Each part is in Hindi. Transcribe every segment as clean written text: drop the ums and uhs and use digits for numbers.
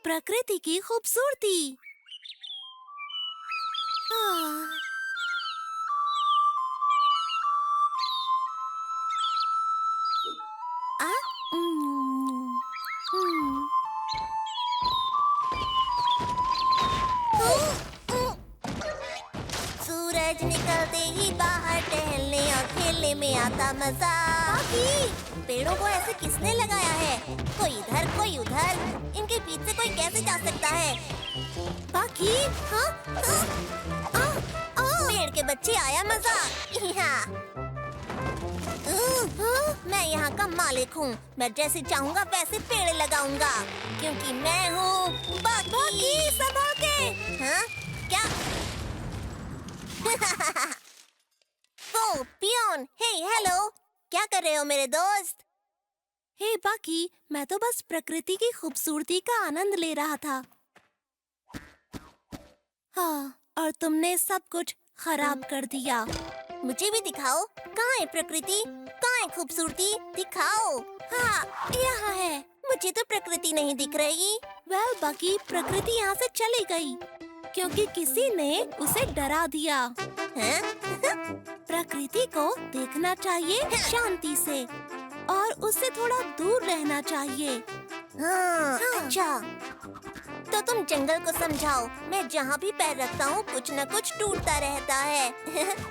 प्रकृति की खूबसूरती। हाँ। आ? हम्म, हम्म। सूरज निकलते ही बाहर टहलने और खेलने में आता मजा। बाकी पेड़ों को ऐसे किसने लगाया है? कोई इधर कोई उधर, इनके बीच से कोई कैसे जा सकता है? बाकी हाँ? पेड़ के बच्चे आया मजा। यहाँ मैं यहाँ का मालिक हूँ। मैं जैसे चाहूँगा वैसे पेड़ लगाऊंगा, क्योंकि मैं हूँ बाकी। संभाल के। हाँ? क्या? ओ पियोन, हे हेलो, क्या कर रहे हो मेरे दोस्त? हे बाकी, मैं तो बस प्रकृति की खूबसूरती का आनंद ले रहा था। हाँ, और तुमने सब कुछ खराब कर दिया। मुझे भी दिखाओ, कहाँ है प्रकृति? कहाँ है खूबसूरती? दिखाओ। हाँ, यहाँ है। मुझे तो प्रकृति नहीं दिख रही। वेल बाकी, प्रकृति यहाँ से चली गई क्योंकि किसी ने उसे डरा दिया। प्रकृति को देखना चाहिए शांति से और उससे थोड़ा दूर रहना चाहिए। हाँ। अच्छा, तो तुम जंगल को समझाओ। मैं जहाँ भी पैर रखता हूँ कुछ न कुछ टूटता रहता है।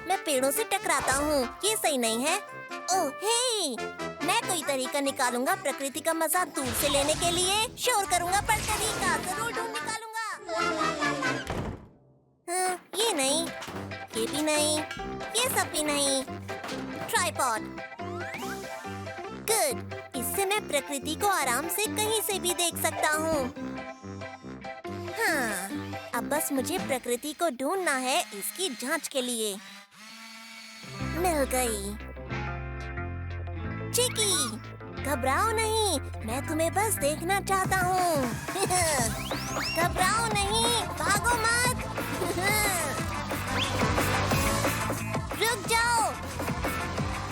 मैं पेड़ों से टकराता हूँ, ये सही नहीं है। ओह हे, मैं कोई तरीका निकालूंगा प्रकृति का मजा दूर से लेने के लिए। शोर करूँगा पर तरीका जरूर ढूंढ निकालूंगा। हाँ, ये नहीं, ये भी नहीं, ये सब भी नहीं। ट्राइपॉड। गुड, इससे मैं प्रकृति को आराम से कहीं से भी देख सकता हूँ। हाँ, अब बस मुझे प्रकृति को ढूंढना है इसकी जांच के लिए। मिल गई। चिकी, घबराओ नहीं, मैं तुम्हें बस देखना चाहता हूँ। घबराओ नहीं, भागो मत। रुक जाओ,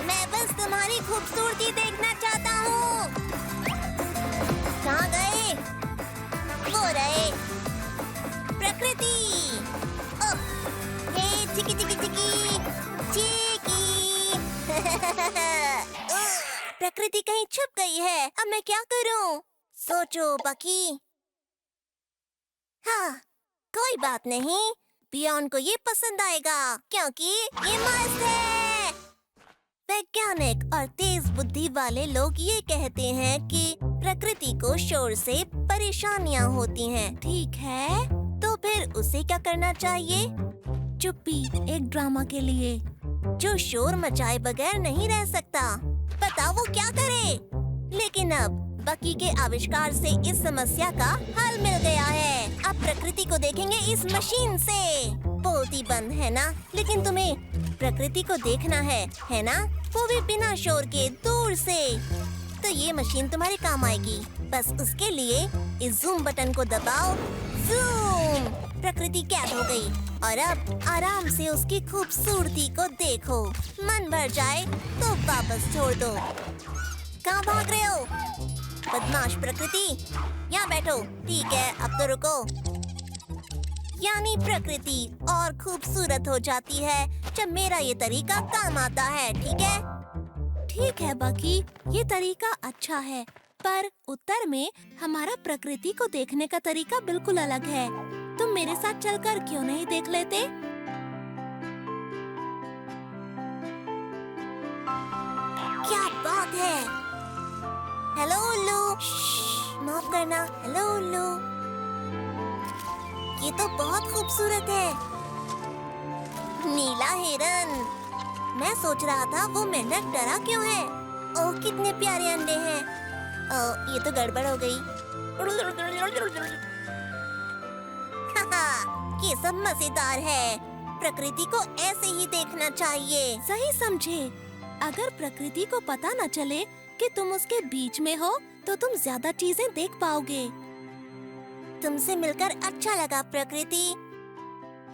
मैं बस तुम्हारी खूबसूरती देखना चाहता हूँ। कहाँ गए? वो रहे। प्रकृति। हे चिकी चिकी चिकी चिकी। प्रकृति कहीं छुप गई है। अब मैं क्या करूं? सोचो बाकी। हाँ, कोई बात नहीं, पियोन को ये पसंद आएगा क्योंकि ये मस्त है। वैज्ञानिक और तेज बुद्धि वाले लोग ये कहते हैं कि प्रकृति को शोर से परेशानियां होती हैं। ठीक है, तो फिर उसे क्या करना चाहिए? चुप्पी एक ड्रामा के लिए जो शोर मचाए बगैर नहीं रह सकता। बताओ वो क्या करे? लेकिन अब बकी के आविष्कार से इस समस्या का हल मिल गया है। अब प्रकृति को देखेंगे इस मशीन से। बोलती बंद है ना, लेकिन तुम्हें प्रकृति को देखना है ना? वो भी बिना शोर के, दूर से। तो ये मशीन तुम्हारे काम आएगी। बस उसके लिए इस जूम बटन को दबाओ। जूम! प्रकृति कैद हो गई और अब आराम से उसकी खूबसूरती को देखो। मन भर जाए तो वापस छोड़ दो। कहाँ भाग रहे हो? बदमाश प्रकृति, यहाँ बैठो। ठीक है, अब तो रुको। यानी प्रकृति और खूबसूरत हो जाती है जब मेरा ये तरीका काम आता है। ठीक है बाकी, ये तरीका अच्छा है, पर उत्तर में हमारा प्रकृति को देखने का तरीका बिल्कुल अलग है। तुम मेरे साथ चलकर क्यों नहीं देख लेते? क्या बात है। हेलो उल्लू, माफ करना। हेलो उल्लू, ये तो बहुत खूबसूरत है। नीला हिरन। मैं सोच रहा था वो मेंढक डरा क्यों है। ओह कितने प्यारे अंडे हैं। ओह ये तो गड़बड़ हो गई। ये सब मजेदार है। प्रकृति को ऐसे ही देखना चाहिए। सही समझे। अगर प्रकृति को पता न चले कि तुम उसके बीच में हो, तो तुम ज्यादा चीजें देख पाओगे। तुमसे मिलकर अच्छा लगा प्रकृति।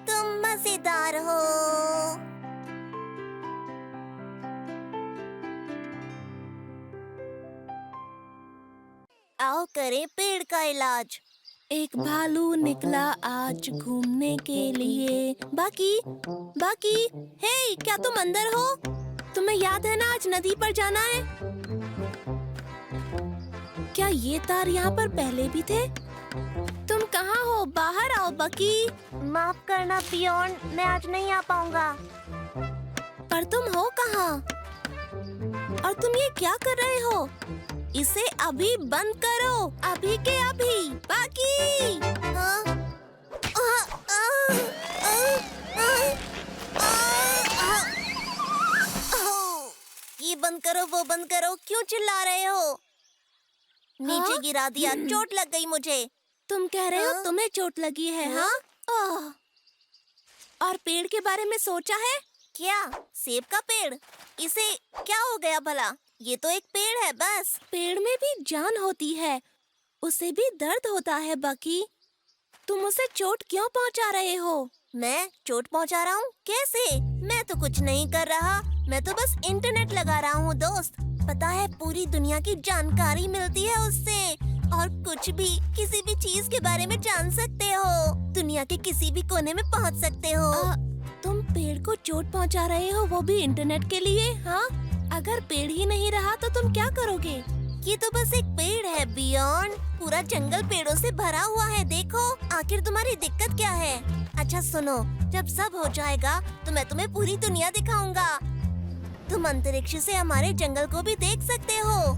तुम मजेदार हो। आओ करें पेड़ का इलाज। एक भालू निकला आज घूमने के लिए। बाकी बाकी, हे, क्या तुम अंदर हो? तुम्हें याद है ना आज नदी पर जाना है? क्या ये तार यहाँ पर पहले भी थे? तुम कहाँ हो? बाहर आओ बकी। माफ करना पियोन, मैं आज नहीं आ पाऊंगा। पर तुम हो कहाँ? और तुम ये क्या कर रहे हो? इसे अभी बंद करो, अभी के अभी। बाकी हाँ? आ, आ, आ, आ, आ, आ, ये बंद करो, वो बंद करो, क्यों चिल्ला रहे हो? नीचे गिरा दिया, चोट लग गई मुझे। तुम कह रहे हो हाँ? तुम्हें चोट लगी है? हाँ? और पेड़ के बारे में सोचा है? क्या? सेब का पेड़? इसे क्या हो गया भला? ये तो एक पेड़ है बस। पेड़ में भी जान होती है, उसे भी दर्द होता है बकी। तुम उसे चोट क्यों पहुंचा रहे हो? मैं चोट पहुंचा रहा हूँ? कैसे? मैं तो कुछ नहीं कर रहा, मैं तो बस इंटरनेट लगा रहा हूँ दोस्त। पता है, पूरी दुनिया की जानकारी मिलती है उससे, और कुछ भी, किसी भी चीज के बारे में जान सकते हो। दुनिया के किसी भी कोने में पहुंच सकते हो। तुम पेड़ को चोट पहुंचा रहे हो, वो भी इंटरनेट के लिए? हाँ? अगर पेड़ ही नहीं रहा तो तुम क्या करोगे? ये तो बस एक पेड़ है बियॉन्ड, पूरा जंगल पेड़ों से भरा हुआ है। देखो, आखिर तुम्हारी दिक्कत क्या है? अच्छा सुनो, जब सब हो जाएगा तो मैं तुम्हें पूरी दुनिया दिखाऊंगा। तुम अंतरिक्ष से हमारे जंगल को भी देख सकते हो।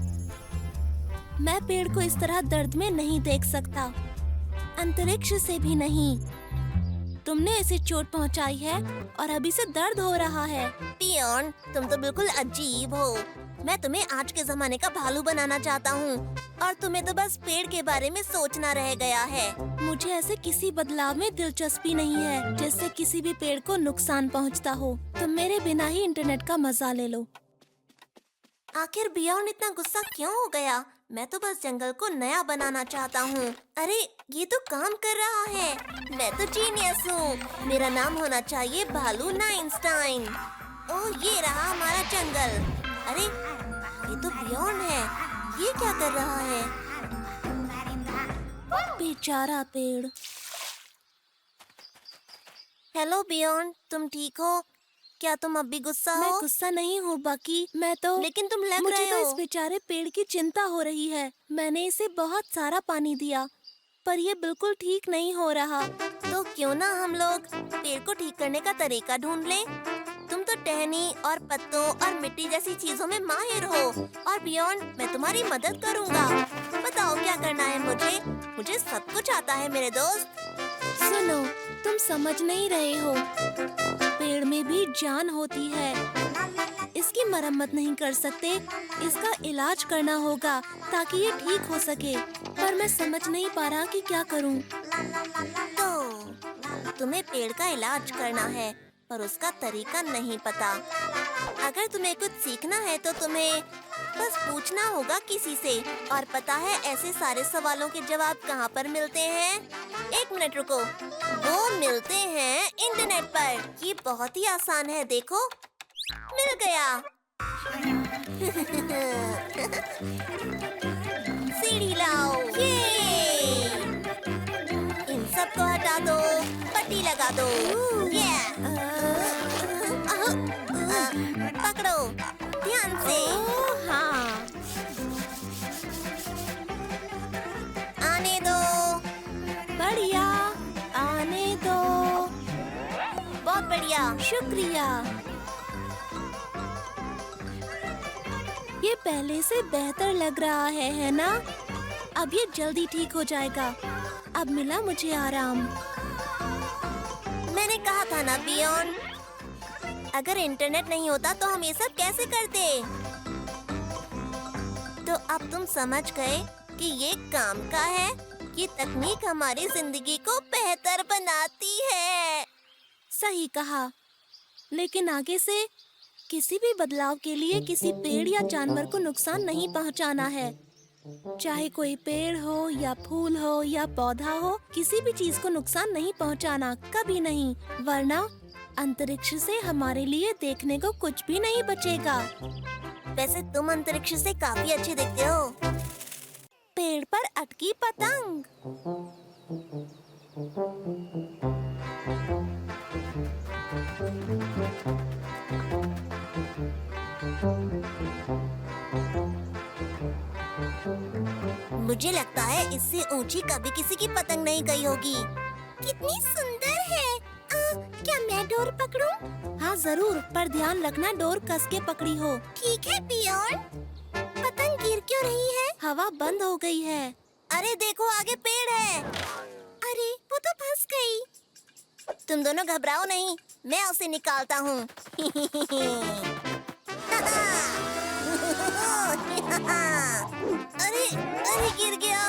मैं पेड़ को इस तरह दर्द में नहीं देख सकता, अंतरिक्ष से भी नहीं। तुमने इसे चोट पहुंचाई है और अभी से दर्द हो रहा है। पियोन, तुम तो बिल्कुल अजीब हो। मैं तुम्हें आज के जमाने का भालू बनाना चाहता हूँ, और तुम्हें तो बस पेड़ के बारे में सोचना रह गया है। मुझे ऐसे किसी बदलाव में दिलचस्पी नहीं है जिससे किसी भी पेड़ को नुकसान पहुंचता हो। तुम मेरे बिना ही इंटरनेट का मजा ले लो। आखिर बियॉन्ड इतना गुस्सा क्यों हो गया? मैं तो बस जंगल को नया बनाना चाहता हूँ। अरे, ये तो काम कर रहा है। मैं तो जीनियस हूँ। मेरा नाम होना चाहिए भालू नाइंस्टाइन। ओह, ये रहा हमारा जंगल। अरे, ये तो बियॉन्ड है। ये क्या कर रहा है? बेचारा पेड़। हेलो बियॉन्ड, तुम ठीक हो? क्या तुम अब भी गुस्सा हो? मैं गुस्सा नहीं हूँ बाकी, मैं तो लेकिन तुम लग मुझे रहे तो हो। इस बेचारे पेड़ की चिंता हो रही है। मैंने इसे बहुत सारा पानी दिया, पर ये बिल्कुल ठीक नहीं हो रहा। तो क्यों ना हम लोग पेड़ को ठीक करने का तरीका ढूंढ लें? तुम तो टहनी और पत्तों और मिट्टी जैसी चीजों में माहिर हो, और बियॉन्ड, मैं तुम्हारी मदद करूँगा। बताओ क्या करना है मुझे? मुझे सब कुछ आता है मेरे दोस्त। सुनो, तुम समझ नहीं रहे हो। पेड़ में भी जान होती है। इसकी मरम्मत नहीं कर सकते, इसका इलाज करना होगा ताकि ये ठीक हो सके। पर मैं समझ नहीं पा रहा कि क्या करूं। तो तुम्हें पेड़ का इलाज करना है, पर उसका तरीका नहीं पता। अगर तुम्हें कुछ सीखना है तो तुम्हें बस पूछना होगा किसी से। और पता है, ऐसे सारे सवालों के जवाब कहाँ पर मिलते हैं? एक मिनट रुको, वो मिलते हैं इंटरनेट पर। ये बहुत ही आसान है, देखो, मिल गया। सीढ़ी लाओ। ये इन सब को हटा दो, पट्टी लगा दो। ये पकड़ो ध्यान से। हाँ, आने दो। बढ़िया, आने दो। बहुत बढ़िया। शुक्रिया। ये पहले से बेहतर लग रहा है ना? अब ये जल्दी ठीक हो जाएगा। अब मिला मुझे आराम। मैंने कहा था ना बियॉन्ड, अगर इंटरनेट नहीं होता तो हम ये सब कैसे करते? तो अब तुम समझ गए कि ये काम का है। ये तकनीक हमारी जिंदगी को बेहतर बनाती है। सही कहा, लेकिन आगे से किसी भी बदलाव के लिए किसी पेड़ या जानवर को नुकसान नहीं पहुंचाना है। चाहे कोई पेड़ हो या फूल हो या पौधा हो, किसी भी चीज को नुकसान नहीं पहुंचाना, कभी नहीं, वरना अंतरिक्ष से हमारे लिए देखने को कुछ भी नहीं बचेगा। वैसे तुम अंतरिक्ष से काफी अच्छे दिखते हो। पेड़ पर अटकी पतंग। मुझे लगता है इससे ऊंची कभी किसी की पतंग नहीं गई होगी। कितनी सुंदर है। क्या मैं डोर पकड़ूं? हाँ जरूर, पर ध्यान रखना डोर कस के पकड़ी हो। ठीक है पियोन। पतंग गिर क्यों रही है? हवा बंद हो गई है। अरे देखो आगे पेड़ है। अरे वो तो फंस गई। तुम दोनों घबराओ नहीं, मैं उसे निकालता हूँ। अरे अरे गिर गया।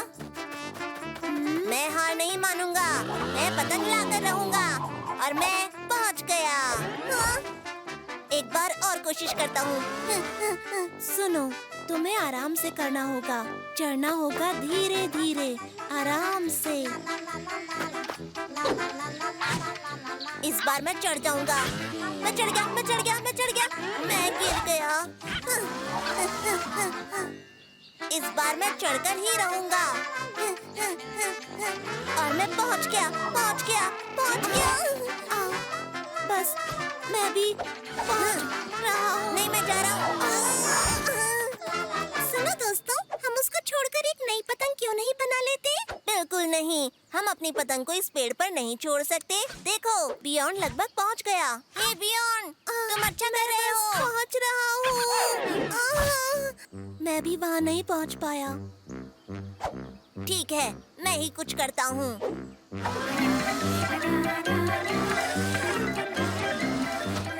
मैं हार नहीं मानूंगा। मैं पतंग लाकर रहूंगा और मैं पहुंच गया। हाँ? एक बार और कोशिश करता हूँ। सुनो, तुम्हें आराम से करना होगा। चढ़ना होगा धीरे धीरे, आराम से। इस बार मैं चढ़ जाऊंगा। मैं चढ़ गया, मैं चढ़ गया, मैं चढ़ गया। मैं गिर गया। इस बार मैं चढ़कर ही रहूंगा। और मैं पहुंच गया, पहुंच गया, पहुंच गया। बस मैं भी पहुंच रहा हूँ। नहीं, मैं जा रहा हूँ। सुनो दोस्तों, हम उसको छोड़कर एक नई पतंग क्यों नहीं बना लेते? बिल्कुल नहीं, हम अपनी पतंग को इस पेड़ पर नहीं छोड़ सकते। देखो, बियॉन्ड लगभग पहुंच गया। हे बियॉन्ड, तुम अच्छा कर रहे हो। पहुंच रहा हूँ। मैं भी वहाँ नहीं पहुँच पाया। ठीक है, मैं ही कुछ करता हूँ।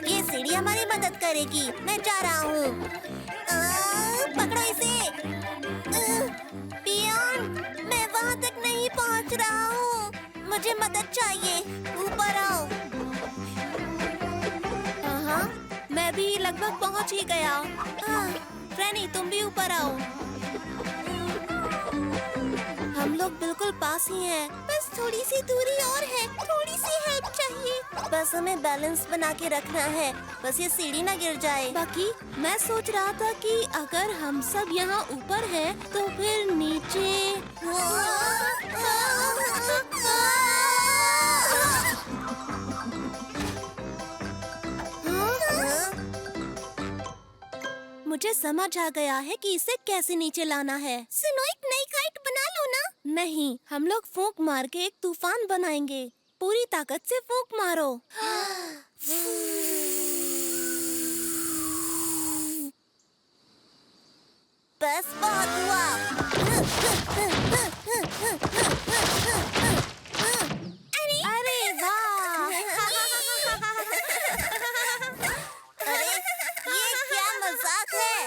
ये सीढ़ी हमारी मदद करेगी। मैं जा रहा हूँ। पकड़ो इसे। बियॉन्ड, मैं वहाँ तक नहीं पहुँच रहा हूँ। मुझे मदद चाहिए। ऊपर आओ। हाँ, मैं भी लगभग पहुँच ही गया। फ्रेनी, तुम भी ऊपर आओ। हम लोग बिल्कुल पास ही हैं। बस थोड़ी सी दूरी और है। थोड़ी सी हेल्प चाहिए। बस हमें बैलेंस बना के रखना है। बस ये सीढ़ी ना गिर जाए। बाकी मैं सोच रहा था कि अगर हम सब यहाँ ऊपर हैं, तो फिर नीचे। मुझे समझ आ गया है कि इसे कैसे नीचे लाना है। सुनो, एक नई काइट बना लो ना। नहीं, हम लोग फूंक मार के एक तूफान बनाएंगे। पूरी ताकत से फूंक मारो। बस बहुत हुआ। अरे वाह! अरे ये क्या मजाक है?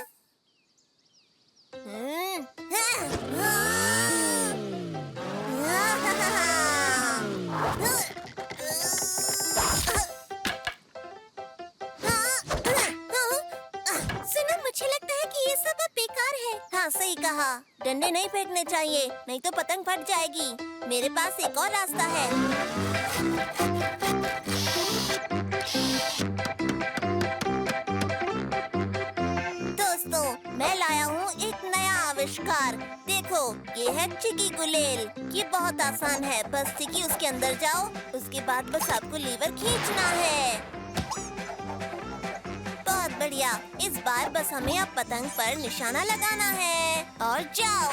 सुनो, मुझे लगता है कि ये सब अब बेकार है। हाँ, सही कहा। डंडे नहीं फेंकने चाहिए, नहीं तो पतंग फट जाएगी। मेरे पास एक और रास्ता है। दोस्तों, मैं लाया हूँ एक नया आविष्कार। देखो, ये है चिकी गुलेल। ये बहुत आसान है। बस चिकी उसके अंदर जाओ, उसके बाद बस आपको लीवर खींचना है। बहुत बढ़िया। इस बार बस हमें अब पतंग पर निशाना लगाना है। और जाओ।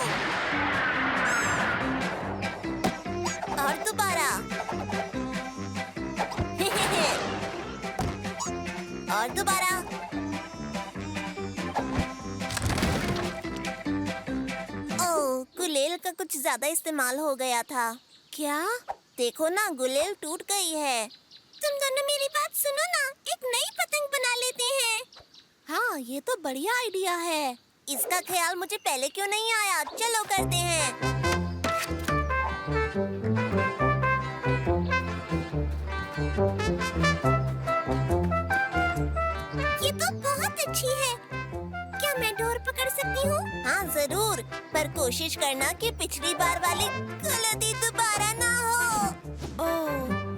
और दोबारा। और दोबारा। ओह, गुलेल का कुछ ज्यादा इस्तेमाल हो गया था। क्या? देखो ना, गुलेल टूट गई है। तुम दोनों मेरी बात सुनो ना, एक नई पतंग बना लेते हैं। हाँ, ये तो बढ़िया आइडिया है। इसका ख्याल मुझे पहले क्यों नहीं आया? चलो करते हैं। ये तो बहुत अच्छी है। क्या मैं डोर पकड़ सकती हूँ? हाँ जरूर, पर कोशिश करना कि पिछली बार वाली गलती दोबारा ना हो। ओह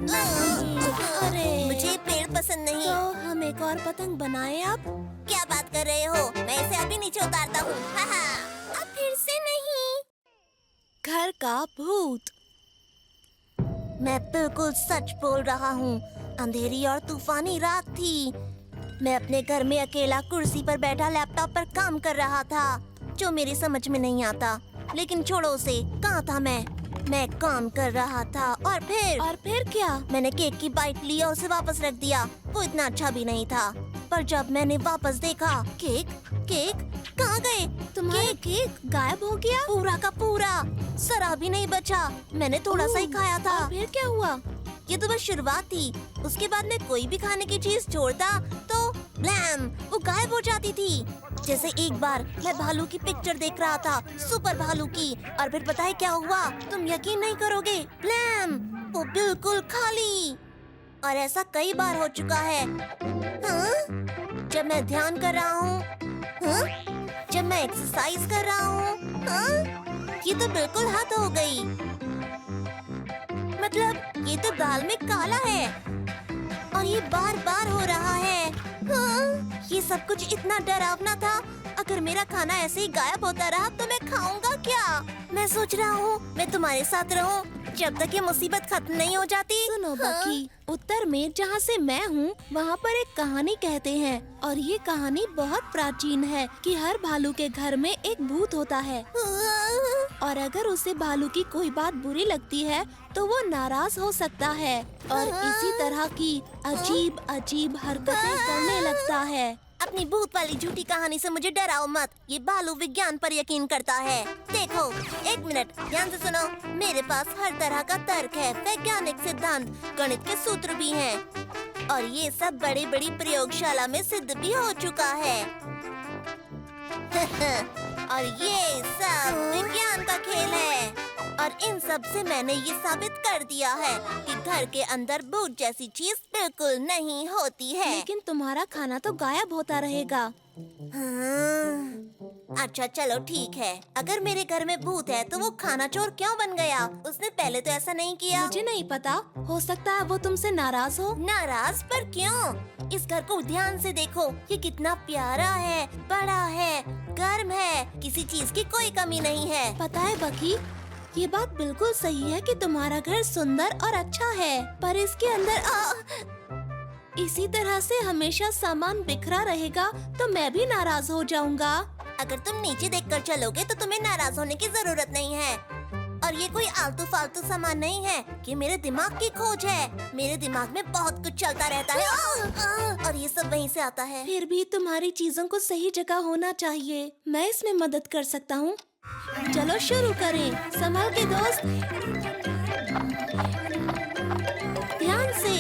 नहीं। अरे, मुझे पेड़ पसंद नहीं। तो हम एक और पतंग बनाए अब? क्या बात कर रहे हो? मैं इसे अभी नीचे उतारता हूँ। अब फिर से नहीं। घर का भूत। मैं बिल्कुल सच बोल रहा हूँ। अंधेरी और तूफानी रात थी। मैं अपने घर में अकेला कुर्सी पर बैठा लैपटॉप पर काम कर रहा था, जो मेरी समझ में नहीं आता। लेकिन छोड़ो उसे। कहाँ था मैं काम कर रहा था और फिर क्या? मैंने केक की बाइट ली और उसे वापस रख दिया। वो इतना अच्छा भी नहीं था। पर जब मैंने वापस देखा, केक कहाँ गए? तुम्हारा केक गायब हो गया? पूरा का पूरा, जरा भी नहीं बचा। मैंने थोड़ा सा ही खाया था। और फिर क्या हुआ? ये तो बस शुरुआत थी। उसके बाद मैं कोई भी खाने की चीज छोड़ता तो ब्लैम, वो गायब हो जाती थी। जैसे एक बार मैं भालू की पिक्चर देख रहा था, सुपर भालू की, और फिर पता है क्या हुआ? तुम यकीन नहीं करोगे, ब्लैम, वो बिल्कुल खाली। और ऐसा कई बार हो चुका है। हाँ? जब मैं ध्यान कर रहा हूँ, हाँ? जब मैं एक्सरसाइज कर रहा हूँ, हाँ? ये तो बिल्कुल हद हो गई। मतलब ये तो दाल में काला है और ये बार बार हो रहा है। हाँ? ये सब कुछ इतना डरावना था। अगर मेरा खाना ऐसे ही गायब होता रहा तो मैं खाऊंगा क्या? मैं सोच रहा हूँ मैं तुम्हारे साथ रहूँ जब तक ये मुसीबत खत्म नहीं हो जाती। सुनो बकी, उत्तर में जहाँ से मैं हूँ वहाँ पर एक कहानी कहते हैं, और ये कहानी बहुत प्राचीन है कि हर भालू के घर में एक भूत होता है, और अगर उसे भालू की कोई बात बुरी लगती है तो वो नाराज हो सकता है और इसी तरह की अजीब अजीब हरकतें करने लगता है। अपनी भूत वाली झूठी कहानी से मुझे डराओ मत। ये भालू विज्ञान पर यकीन करता है। देखो, एक मिनट ध्यान से सुनो। मेरे पास हर तरह का तर्क है, वैज्ञानिक सिद्धांत, गणित के सूत्र भी हैं, और ये सब बड़ी बड़ी प्रयोगशाला में सिद्ध भी हो चुका है। और ये सब विज्ञान का खेल है, और इन सब से मैंने ये साबित कर दिया है कि घर के अंदर भूत जैसी चीज बिल्कुल नहीं होती है। लेकिन तुम्हारा खाना तो गायब होता रहेगा। हाँ। अच्छा चलो ठीक है, अगर मेरे घर में भूत है तो वो खाना चोर क्यों बन गया? उसने पहले तो ऐसा नहीं किया। मुझे नहीं पता, हो सकता है वो तुमसे नाराज हो। नाराज? पर क्यों? इस घर को ध्यान से देखो, ये कितना प्यारा है, बड़ा है, गर्म है, किसी चीज की कोई कमी नहीं है। पता है बकी, ये बात बिल्कुल सही है कि तुम्हारा घर सुंदर और अच्छा है, पर इसके अंदर इसी तरह से हमेशा सामान बिखरा रहेगा तो मैं भी नाराज हो जाऊंगा। अगर तुम नीचे देखकर चलोगे तो तुम्हें नाराज होने की जरूरत नहीं है। और ये कोई आलतू फालतू सामान नहीं है कि मेरे दिमाग की खोज है। मेरे दिमाग में बहुत कुछ चलता रहता है और ये सब वहीं से आता है। फिर भी तुम्हारी चीजों को सही जगह होना चाहिए। मैं इसमें मदद कर सकता हूँ। चलो शुरू करें। संभल के दोस्त, ध्यान से।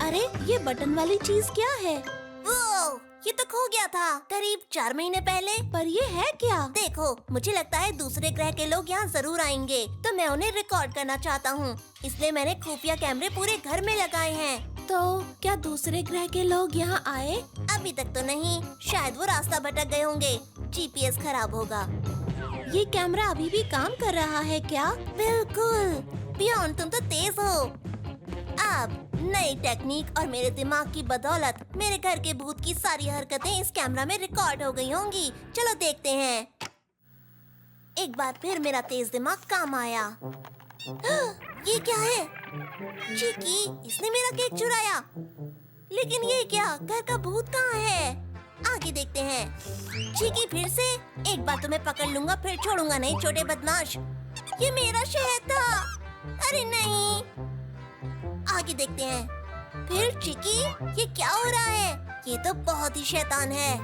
अरे ये बटन वाली चीज क्या है? वो ये तो खो गया था करीब 4 महीने पहले। पर ये है क्या? देखो, मुझे लगता है दूसरे ग्रह के लोग यहाँ जरूर आएंगे, तो मैं उन्हें रिकॉर्ड करना चाहता हूँ। इसलिए मैंने खुफिया कैमरे पूरे घर में लगाए हैं। तो क्या दूसरे ग्रह के लोग यहाँ आए? अभी तक तो नहीं, शायद वो रास्ता भटक गए होंगे। जीपीएस खराब होगा। ये कैमरा अभी भी काम कर रहा है क्या? बिल्कुल। पियोन, तुम तो तेज हो। अब नई टेक्निक और मेरे दिमाग की बदौलत मेरे घर के भूत की सारी हरकतें इस कैमरा में रिकॉर्ड हो गई होंगी। चलो देखते हैं। एक बार फिर मेरा तेज दिमाग काम आया। ये क्या है? चिकी, इसने मेरा केक चुराया। लेकिन ये क्या? घर का भूत कहाँ है? आगे देखते हैं। चिकी, फिर से एक बार तुम्हें पकड़ लूंगा, फिर छोड़ूंगा नहीं, छोटे बदमाश। ये मेरा शहद था। अरे नहीं। आगे देखते हैं। फिर चिकी, ये क्या हो रहा है? ये तो बहुत ही शैतान है।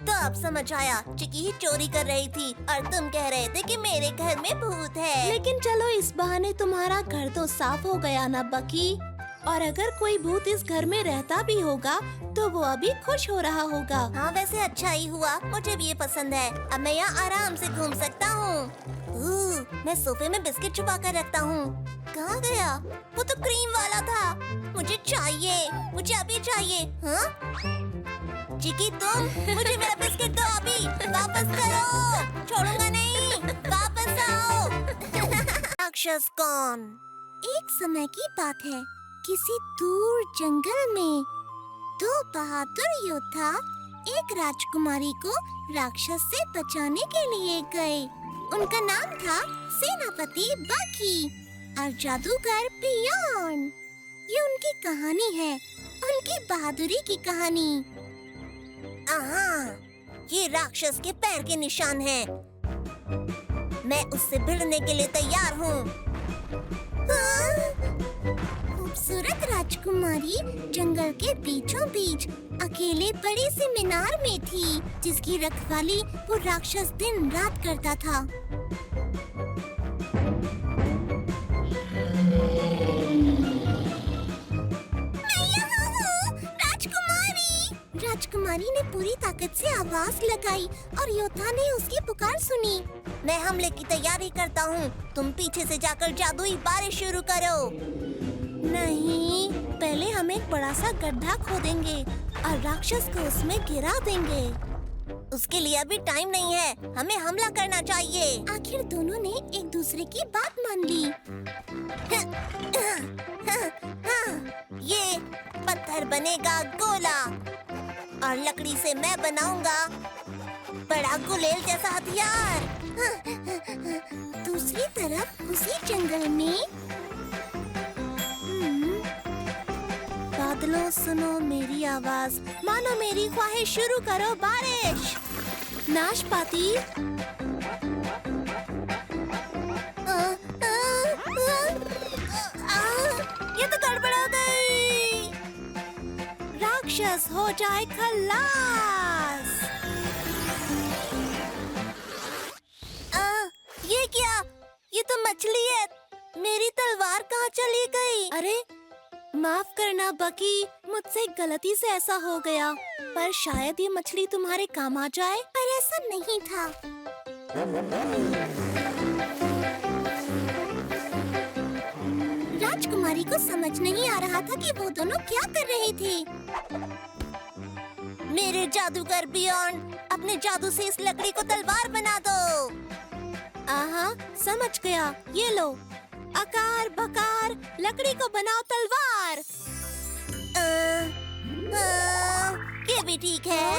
तो अब समझ आया, चिकी ही चोरी कर रही थी और तुम कह रहे थे कि मेरे घर में भूत है। लेकिन चलो, इस बहाने तुम्हारा घर तो साफ हो गया ना बकी। और अगर कोई भूत इस घर में रहता भी होगा तो वो अभी खुश हो रहा होगा। हाँ, वैसे अच्छा ही हुआ, मुझे भी ये पसंद है। अब मैं यहाँ आराम से घूम सकता हूँ। मैं सोफे में बिस्किट छुपा कर रखता हूँ। कहाँ गया? वो तो क्रीम वाला था। मुझे चाहिए, मुझे अभी चाहिए। हाँ? चिकी, तुम मुझे मेरा बिस्किट दो अभी। वापस करो, छोड़ूंगा नहीं। वापस आओ। राक्षस कौन? एक समय की बात है, किसी दूर जंगल में 2 बहादुर योद्धा एक राजकुमारी को राक्षस से बचाने के लिए गए। उनका नाम था सेनापति बाकी। और जादूगर बियॉन। ये उनकी कहानी है, उनकी बहादुरी की कहानी। ये राक्षस के पैर के निशान हैं। मैं उससे भिड़ने के लिए तैयार हूँ। खूबसूरत राजकुमारी जंगल के बीचों बीच अकेले बड़ी सी मीनार में थी, जिसकी रखवाली वो राक्षस दिन रात करता था। मैं यहाँ हूँ, राजकुमारी। राजकुमारी ने पूरी ताकत से आवाज लगाई और योद्धा ने उसकी पुकार सुनी। मैं हमले की तैयारी करता हूँ, तुम पीछे से जाकर जादुई बारिश शुरू करो। नहीं, पहले हम एक बड़ा सा गड्ढा खोदेंगे और राक्षस को उसमें गिरा देंगे। उसके लिए अभी टाइम नहीं है, हमें हमला करना चाहिए। आखिर दोनों ने एक दूसरे की बात मान ली। ये पत्थर बनेगा गोला और लकड़ी से मैं बनाऊंगा बड़ा गुलेल जैसा हथियार। दूसरी तरफ उसी जंगल में बादलों सुनो मेरी आवाज, मानो मेरी ख्वाहिश, शुरू करो बारिश। नाशपाती, ये तो गड़बड़ हो गई। राक्षस हो जाए खल्लास। ये क्या? ये तो मछली है। मेरी तलवार कहाँ चली गई? अरे माफ करना बकी, मुझसे गलती से ऐसा हो गया, पर शायद ये मछली तुम्हारे काम आ जाए। पर ऐसा नहीं था। राजकुमारी को समझ नहीं आ रहा था कि वो दोनों क्या कर रहे थे। मेरे जादूगर बियॉन, अपने जादू से इस लकड़ी को तलवार बना दो। आहा, समझ गया। ये लो, आकार बकार लकड़ी को बनाओ तलवार। ये भी ठीक है।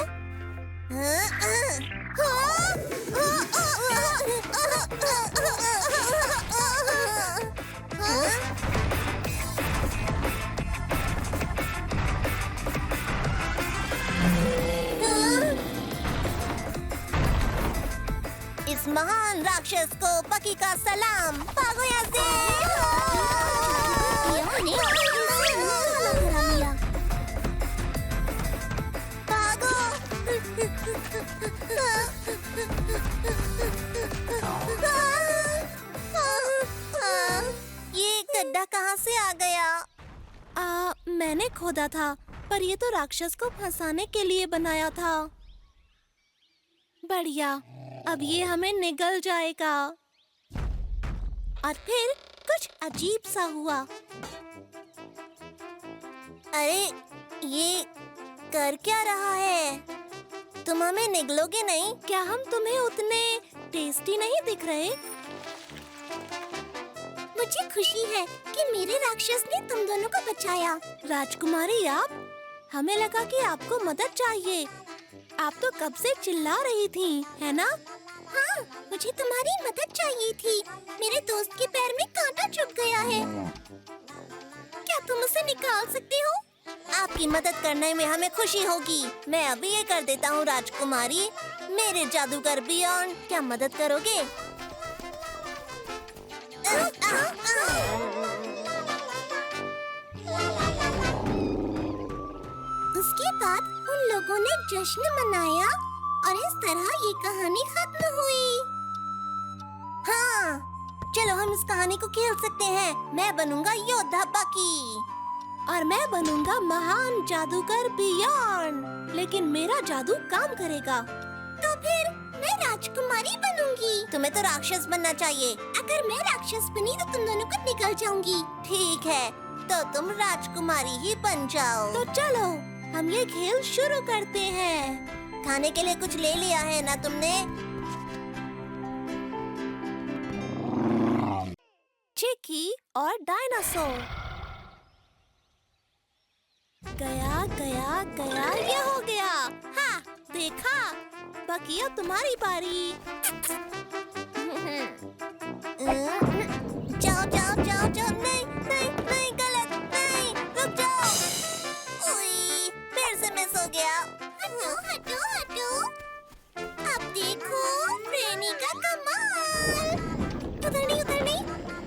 इस महान राक्षस को बकी का सलाम। भागो यहाँ से। भागो। ये गड्ढा कहाँ से आ गया? मैंने खोदा था, पर ये तो राक्षस को फंसाने के लिए बनाया था। बढ़िया, अब ये हमें निगल जाएगा। और फिर कुछ अजीब सा हुआ। अरे ये कर क्या रहा है? तुम हमें निगलोगे नहीं? क्या हम तुम्हें उतने टेस्टी नहीं दिख रहे? मुझे खुशी है कि मेरे राक्षस ने तुम दोनों को बचाया। राजकुमारी, आप, हमें लगा कि आपको मदद चाहिए। आप तो कब से चिल्ला रही थी, है ना? हाँ, मुझे तुम्हारी मदद चाहिए थी। मेरे दोस्त के पैर में कांटा चुभ गया है। क्या तुम उसे निकाल सकते हो? आपकी मदद करने में हमें खुशी होगी। मैं अभी ये कर देता हूँ राजकुमारी। मेरे जादूगर बियॉन, क्या मदद करोगे? उसके बाद उन लोगों ने जश्न मनाया और इस तरह ये कहानी खत्म हुई। हाँ, चलो हम इस कहानी को खेल सकते हैं। मैं बनूंगा योद्धा बकी और मैं बनूंगा महान जादूगर बियॉन। लेकिन मेरा जादू काम करेगा। तो फिर मैं राजकुमारी बनूंगी। तुम्हें तो राक्षस बनना चाहिए। अगर मैं राक्षस बनी तो तुम दोनों को निकल जाऊंगी। ठीक है, तो तुम राजकुमारी ही बन जाओ। तो चलो हम ये खेल शुरू करते हैं। खाने के लिए कुछ ले लिया है ना तुमने? चिकी और डायनासोर। गया गया गया, ये हो गया। हाँ, देखा? बाकी अब तुम्हारी बारी। जाओ जाओ जाओ जाओ, नहीं नहीं नहीं, गलत, नहीं, रुक जाओ। उई, फिर से मिस हो गया। हटो हटो हटो। अब देखो फ्रेनी का कमाल। उधर नहीं उधर नहीं।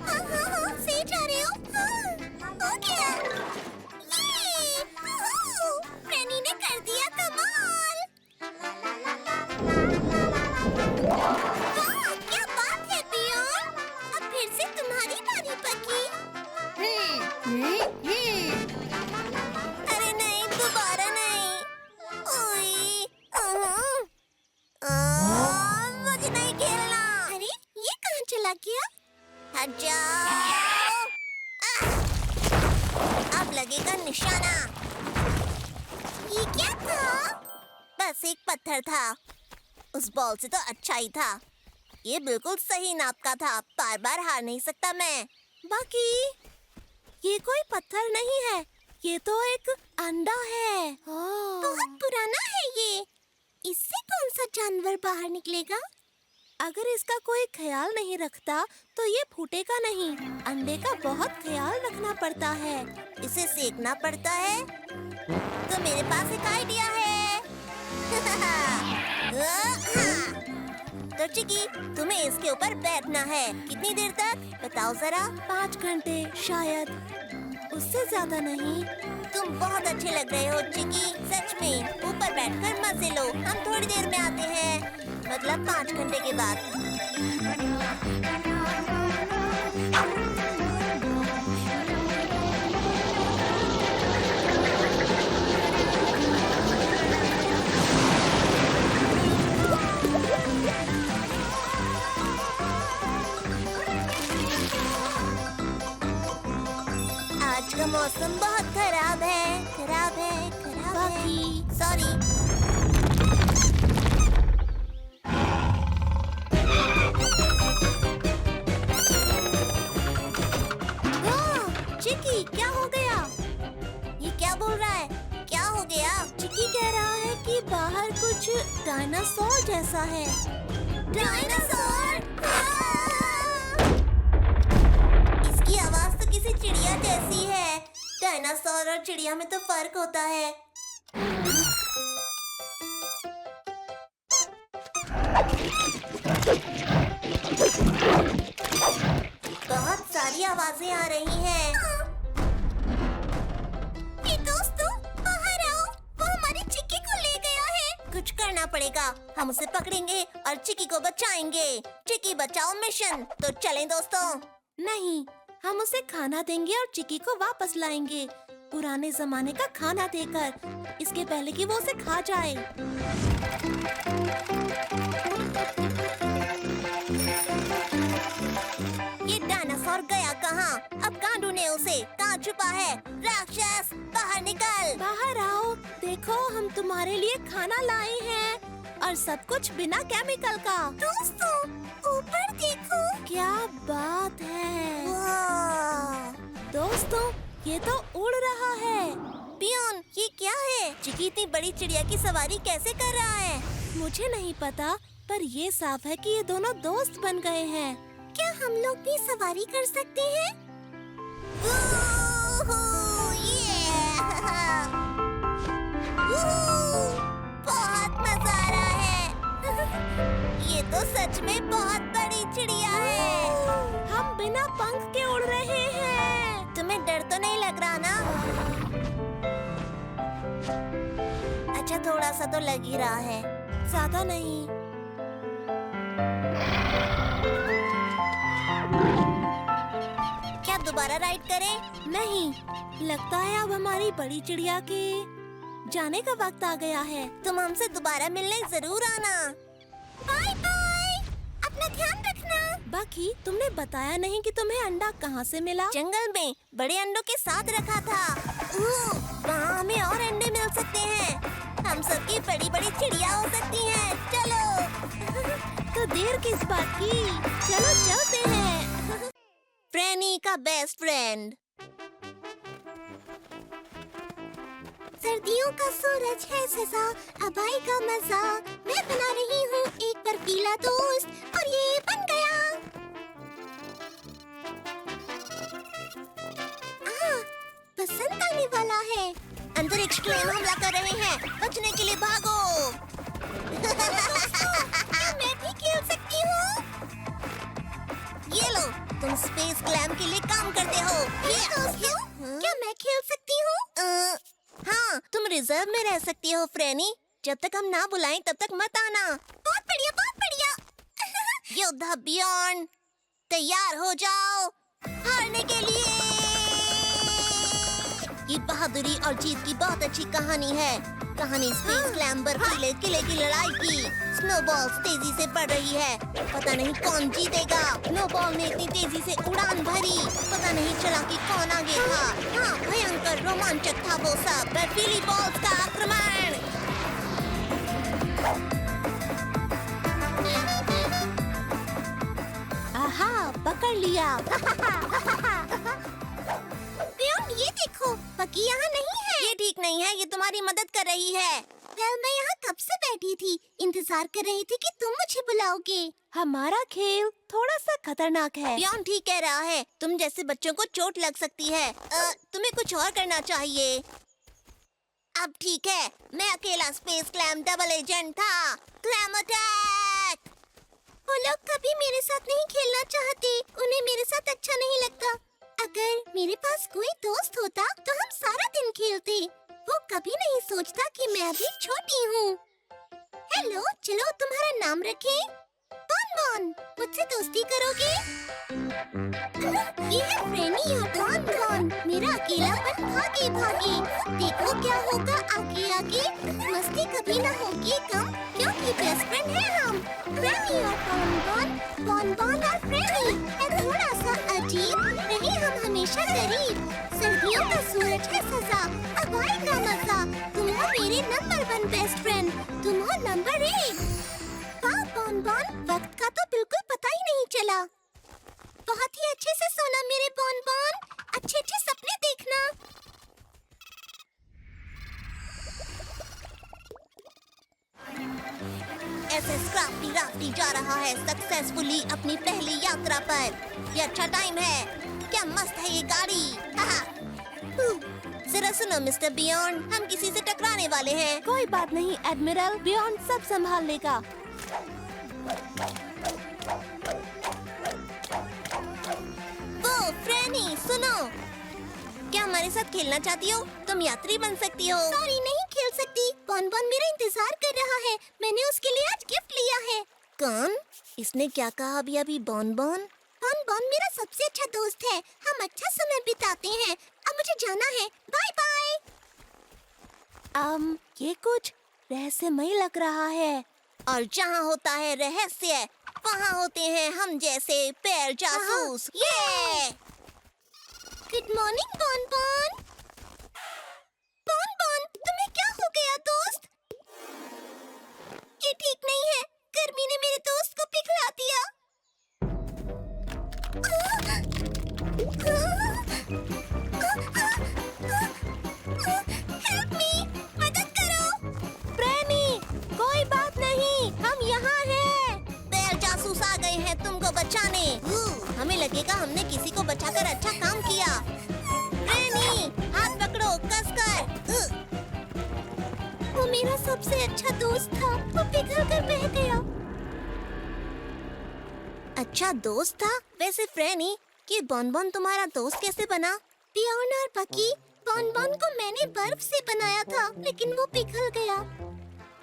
हाँ हाँ हाँ, सही जा रहे हो। हाँ, हो गया। ये, फ्रेनी ने कर दिया कमाल। वाह, क्या बात है पियोन। अब फिर से तुम्हारी बारी पकी। अरे नहीं, दोबारा नहीं। ओए, मुझे नहीं खेलना। अरे ये कहाँ चला गया? हट जाओ। अब लगेगा निशाना। ये क्या था? बस एक पत्थर था। उस बॉल से तो अच्छा ही था। ये बिल्कुल सही नाप का था। बार बार हार नहीं सकता मैं। बाकी ये कोई पत्थर नहीं है, ये तो एक अंडा है। बहुत पुराना है ये। इससे कौन सा जानवर बाहर निकलेगा? अगर इसका कोई ख्याल नहीं रखता तो ये फूटेगा नहीं। अंडे का बहुत ख्याल रखना पड़ता है। इसे सेकना पड़ता है। तो मेरे पास एक आइडिया है। तो चिकी, तुम्हें इसके ऊपर बैठना है। कितनी देर तक बताओ जरा? 5 घंटे शायद, उससे ज्यादा नहीं। तुम बहुत अच्छे लग रहे हो चिकी, सच में। ऊपर बैठकर मजे लो। हम थोड़ी देर में आते हैं, मतलब 5 घंटे के बाद। आज का मौसम बहुत खराब है, खराब है, खराब है। सॉरी। चिकी, क्या हो गया? ये क्या बोल रहा है? क्या हो गया? चिकी कह रहा है कि बाहर कुछ डायनासोर जैसा है। डायनासोर? इसकी आवाज तो किसी चिड़िया जैसी है। डायनासोर और चिड़िया में तो फर्क होता है। बहुत सारी आवाजें आ रही हैं। दोस्तों, बाहर आओ। वो हमारी चिक्की को ले गया है। कुछ करना पड़ेगा। हम उसे पकड़ेंगे और चिक्की को बचाएंगे। चिक्की बचाओ मिशन। तो चलें दोस्तों। नहीं, हम उसे खाना देंगे और चिकी को वापस लाएंगे, पुराने जमाने का खाना देकर, इसके पहले कि वो उसे खा जाए। ये डायनासोर गया कहाँ? अब कहाँ ढूंढे उसे? कहाँ छुपा है? राक्षस, बाहर निकल। बाहर आओ, देखो हम तुम्हारे लिए खाना लाए हैं और सब कुछ बिना केमिकल का। दोस्तों, ऊपर देखो। क्या बात है। वाह। दोस्तों, ये तो उड़ रहा है। पियोन, ये क्या है? चिकी इतनी बड़ी चिड़िया की सवारी कैसे कर रहा है? मुझे नहीं पता, पर ये साफ है कि ये दोनों दोस्त बन गए हैं। क्या हम लोग भी सवारी कर सकते हैं? वूहू, बहुत मजा आ रहा है। ये तो सच में बहुत बड़ी चिड़िया है। हम बिना पंख के उड़ रहे हैं। तुम्हें डर तो नहीं लग रहा ना? अच्छा, थोड़ा सा तो लग ही रहा है। ज्यादा नहीं। क्या दोबारा राइड करें? नहीं, लगता है अब हमारी बड़ी चिड़िया के जाने का वक्त आ गया है। तुम हमसे दोबारा मिलने जरूर आना। Bye bye. अपना ध्यान रखना। बाकी तुमने बताया नहीं कि तुम्हें अंडा कहाँ से मिला? जंगल में बड़े अंडों के साथ रखा था। वहाँ हमें और अंडे मिल सकते हैं। हम सबकी बड़ी बड़ी चिड़िया हो सकती हैं। चलो। तो देर किस बात की? चलो चलते हैं। फ्रेनी का बेस्ट फ्रेंड। सर्दियों का सूरज है सजा, अब आएगा मजा। मैं बना रही हूँ एक बर्फीला दोस्त और ये बन गया। आने वाला है। अंतरिक्ष क्लेम हमला कर रहे हैं, बचने के लिए भागो। क्या मैं भी खेल सकती हूँ? ये लो, तुम स्पेस क्लैम के लिए काम करते हो। क्या मैं खेल सकती हूँ? हाँ, तुम रिजर्व में रह सकती हो फ्रेनी। जब तक हम ना बुलाएं तब तक मत आना। बहुत बढ़िया, बहुत बढ़िया। योद्धा बियॉन्ड, तैयार हो जाओ हारने के लिए। ये बहादुरी और जीत की बहुत अच्छी कहानी है। कहानी स्पेस क्लैम बर्फीले किले की लड़ाई की। स्नोबॉल्स तेजी से बढ़ रही है, पता नहीं कौन जीतेगा। स्नोबॉल ने इतनी तेजी से उड़ान भरी, पता नहीं चला कि कौन आगे था। हाँ, भयंकर रोमांचक था वो सब। बर्फीली बॉल्स का आक्रमण। आहा, पकड़ लिया। ये देखो, पकी यहाँ नहीं है। ये ठीक नहीं है, ये तुम्हारी मदद कर रही है। मैं यहाँ कब से बैठी थी, इंतजार कर रही थी कि तुम मुझे बुलाओगे। हमारा खेल थोड़ा सा खतरनाक है। बियॉन्ड ठीक कह रहा है, तुम जैसे बच्चों को चोट लग सकती है। तुम्हें कुछ और करना चाहिए। अब ठीक है, मैं अकेला स्पेस क्लैम डबल एजेंट था। Clam attack. वो लोग कभी मेरे साथ नहीं खेलना चाहते, उन्हें मेरे साथ अच्छा नहीं लगता। अगर मेरे पास कोई दोस्त होता तो हम सारा दिन खेलते। वो कभी नहीं सोचता कि मैं अभी छोटी हूँ। हेलो, चलो तुम्हारा नाम रखें। बॉन बॉन, मुझसे दोस्ती करोगे? ये है फ्रेनी और बॉन बॉन। मेरा अकेलापन भागे भागे। देखो क्या होगा आगे आगे। मस्ती कभी ना होगी कम, क्योंकि बेस्ट फ्रेंड है हम। फ्रेनी और बॉन बॉन, बॉन बॉन और फ्रेनी है थोड़ा सा अजीब, नहीं हम हमेशा करीब। सर्दियों का सूरज है सजा, अब आएगा मजा। तुम हो मेरे नंबर 1 बेस्ट फ्रेंड, तुम हो नंबर 1। वाह बॉन बॉन, वक्त का तो बिल्कुल पता ही नहीं चला। बहुत ही अच्छे से सोना मेरे बॉन बॉन, अच्छे अच्छे सपने देखना। एसएस क्राफ्टी राफ्टी जा रहा है सक्सेसफुली अपनी पहली यात्रा पर। ये अच्छा टाइम है, क्या मस्त है ये गाड़ी। जरा सुनो मिस्टर बियॉन्ड, हम किसी से टकराने वाले हैं। कोई बात नहीं एडमिरल, बियॉन्ड सब संभाल लेगा। वो फ्रेनी सुनो, क्या हमारे साथ खेलना चाहती हो? तुम यात्री बन सकती हो। सॉरी, नहीं खेल सकती। बॉन बॉन मेरा इंतजार कर रहा है, मैंने उसके लिए आज गिफ्ट लिया है। कौन? इसने क्या कहा अभी बॉन बॉन? बॉन बॉन मेरा सबसे अच्छा दोस्त है, हम अच्छा समय बिताते हैं। अब मुझे जाना है, बाय बाय। ये कुछ रहस्यमय लग रहा है। और जहाँ होता है रहस्य, वहाँ होते हैं हम जैसे पैर जासूस। ये गुड मॉर्निंग बॉन बॉन। बॉन बॉन, तुम्हें क्या हो गया दोस्त? ये ठीक नहीं है, गर्मी ने मेरे दोस्त को पिघला दिया। हेल्प मी, मदद करो। फ्रेनी, कोई बात नहीं, हम यहाँ हैं। पैर जासूस आ गए हैं तुमको बचाने। हमें लगेगा हमने किसी को बचाकर अच्छा काम किया। फ्रेनी, हाथ पकड़ो कसकर। वो मेरा सबसे अच्छा दोस्त था, वो पिघल कर बह गया। अच्छा दोस्त था? वैसे फ्रेनी, ये बॉन बॉन तुम्हारा दोस्त कैसे बना? बियॉन्ड और बकी, बॉन बॉन को मैंने बर्फ से बनाया था, लेकिन वो पिघल गया।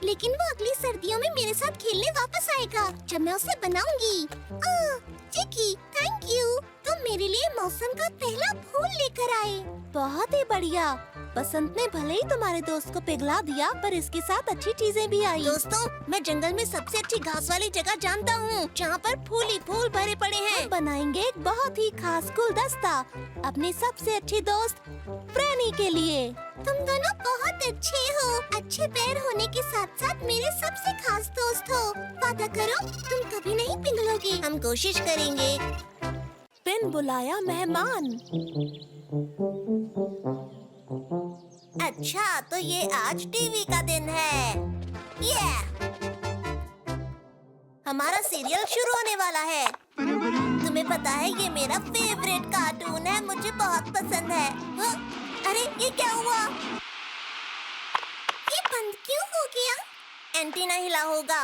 लेकिन वो अगली सर्दियों में मेरे साथ खेलने वापस आएगा, जब मैं उसे बनाऊंगी। चिकी, थैंक यू। तुम मेरे लिए मौसम का पहला फूल लेकर आए। बहुत ही बढ़िया। बसंत ने भले ही तुम्हारे दोस्त को पिघला दिया, पर इसके साथ अच्छी चीजें भी आई। दोस्तों, मैं जंगल में सबसे अच्छी घास वाली जगह जानता हूँ, जहाँ पर फूल ही फूल भरे पड़े हैं। हम बनाएंगे एक बहुत ही खास गुलदस्ता अपने सबसे अच्छे दोस्त फ्रेनी के लिए। तुम दोनों बहुत अच्छे हो, अच्छे पैर होने के साथ साथ मेरे सबसे खास दोस्त हो। वादा करो तुम कभी नहीं पिघलोगे। हम कोशिश करेंगे। बिन बुलाया मेहमान। अच्छा, तो ये आज टीवी का दिन है। हमारा सीरियल शुरू होने वाला है। तुम्हें पता है ये मेरा फेवरेट कार्टून है, मुझे बहुत पसंद है। अरे ये क्या हुआ? ये बंद क्यों हो गया? एंटीना हिला होगा।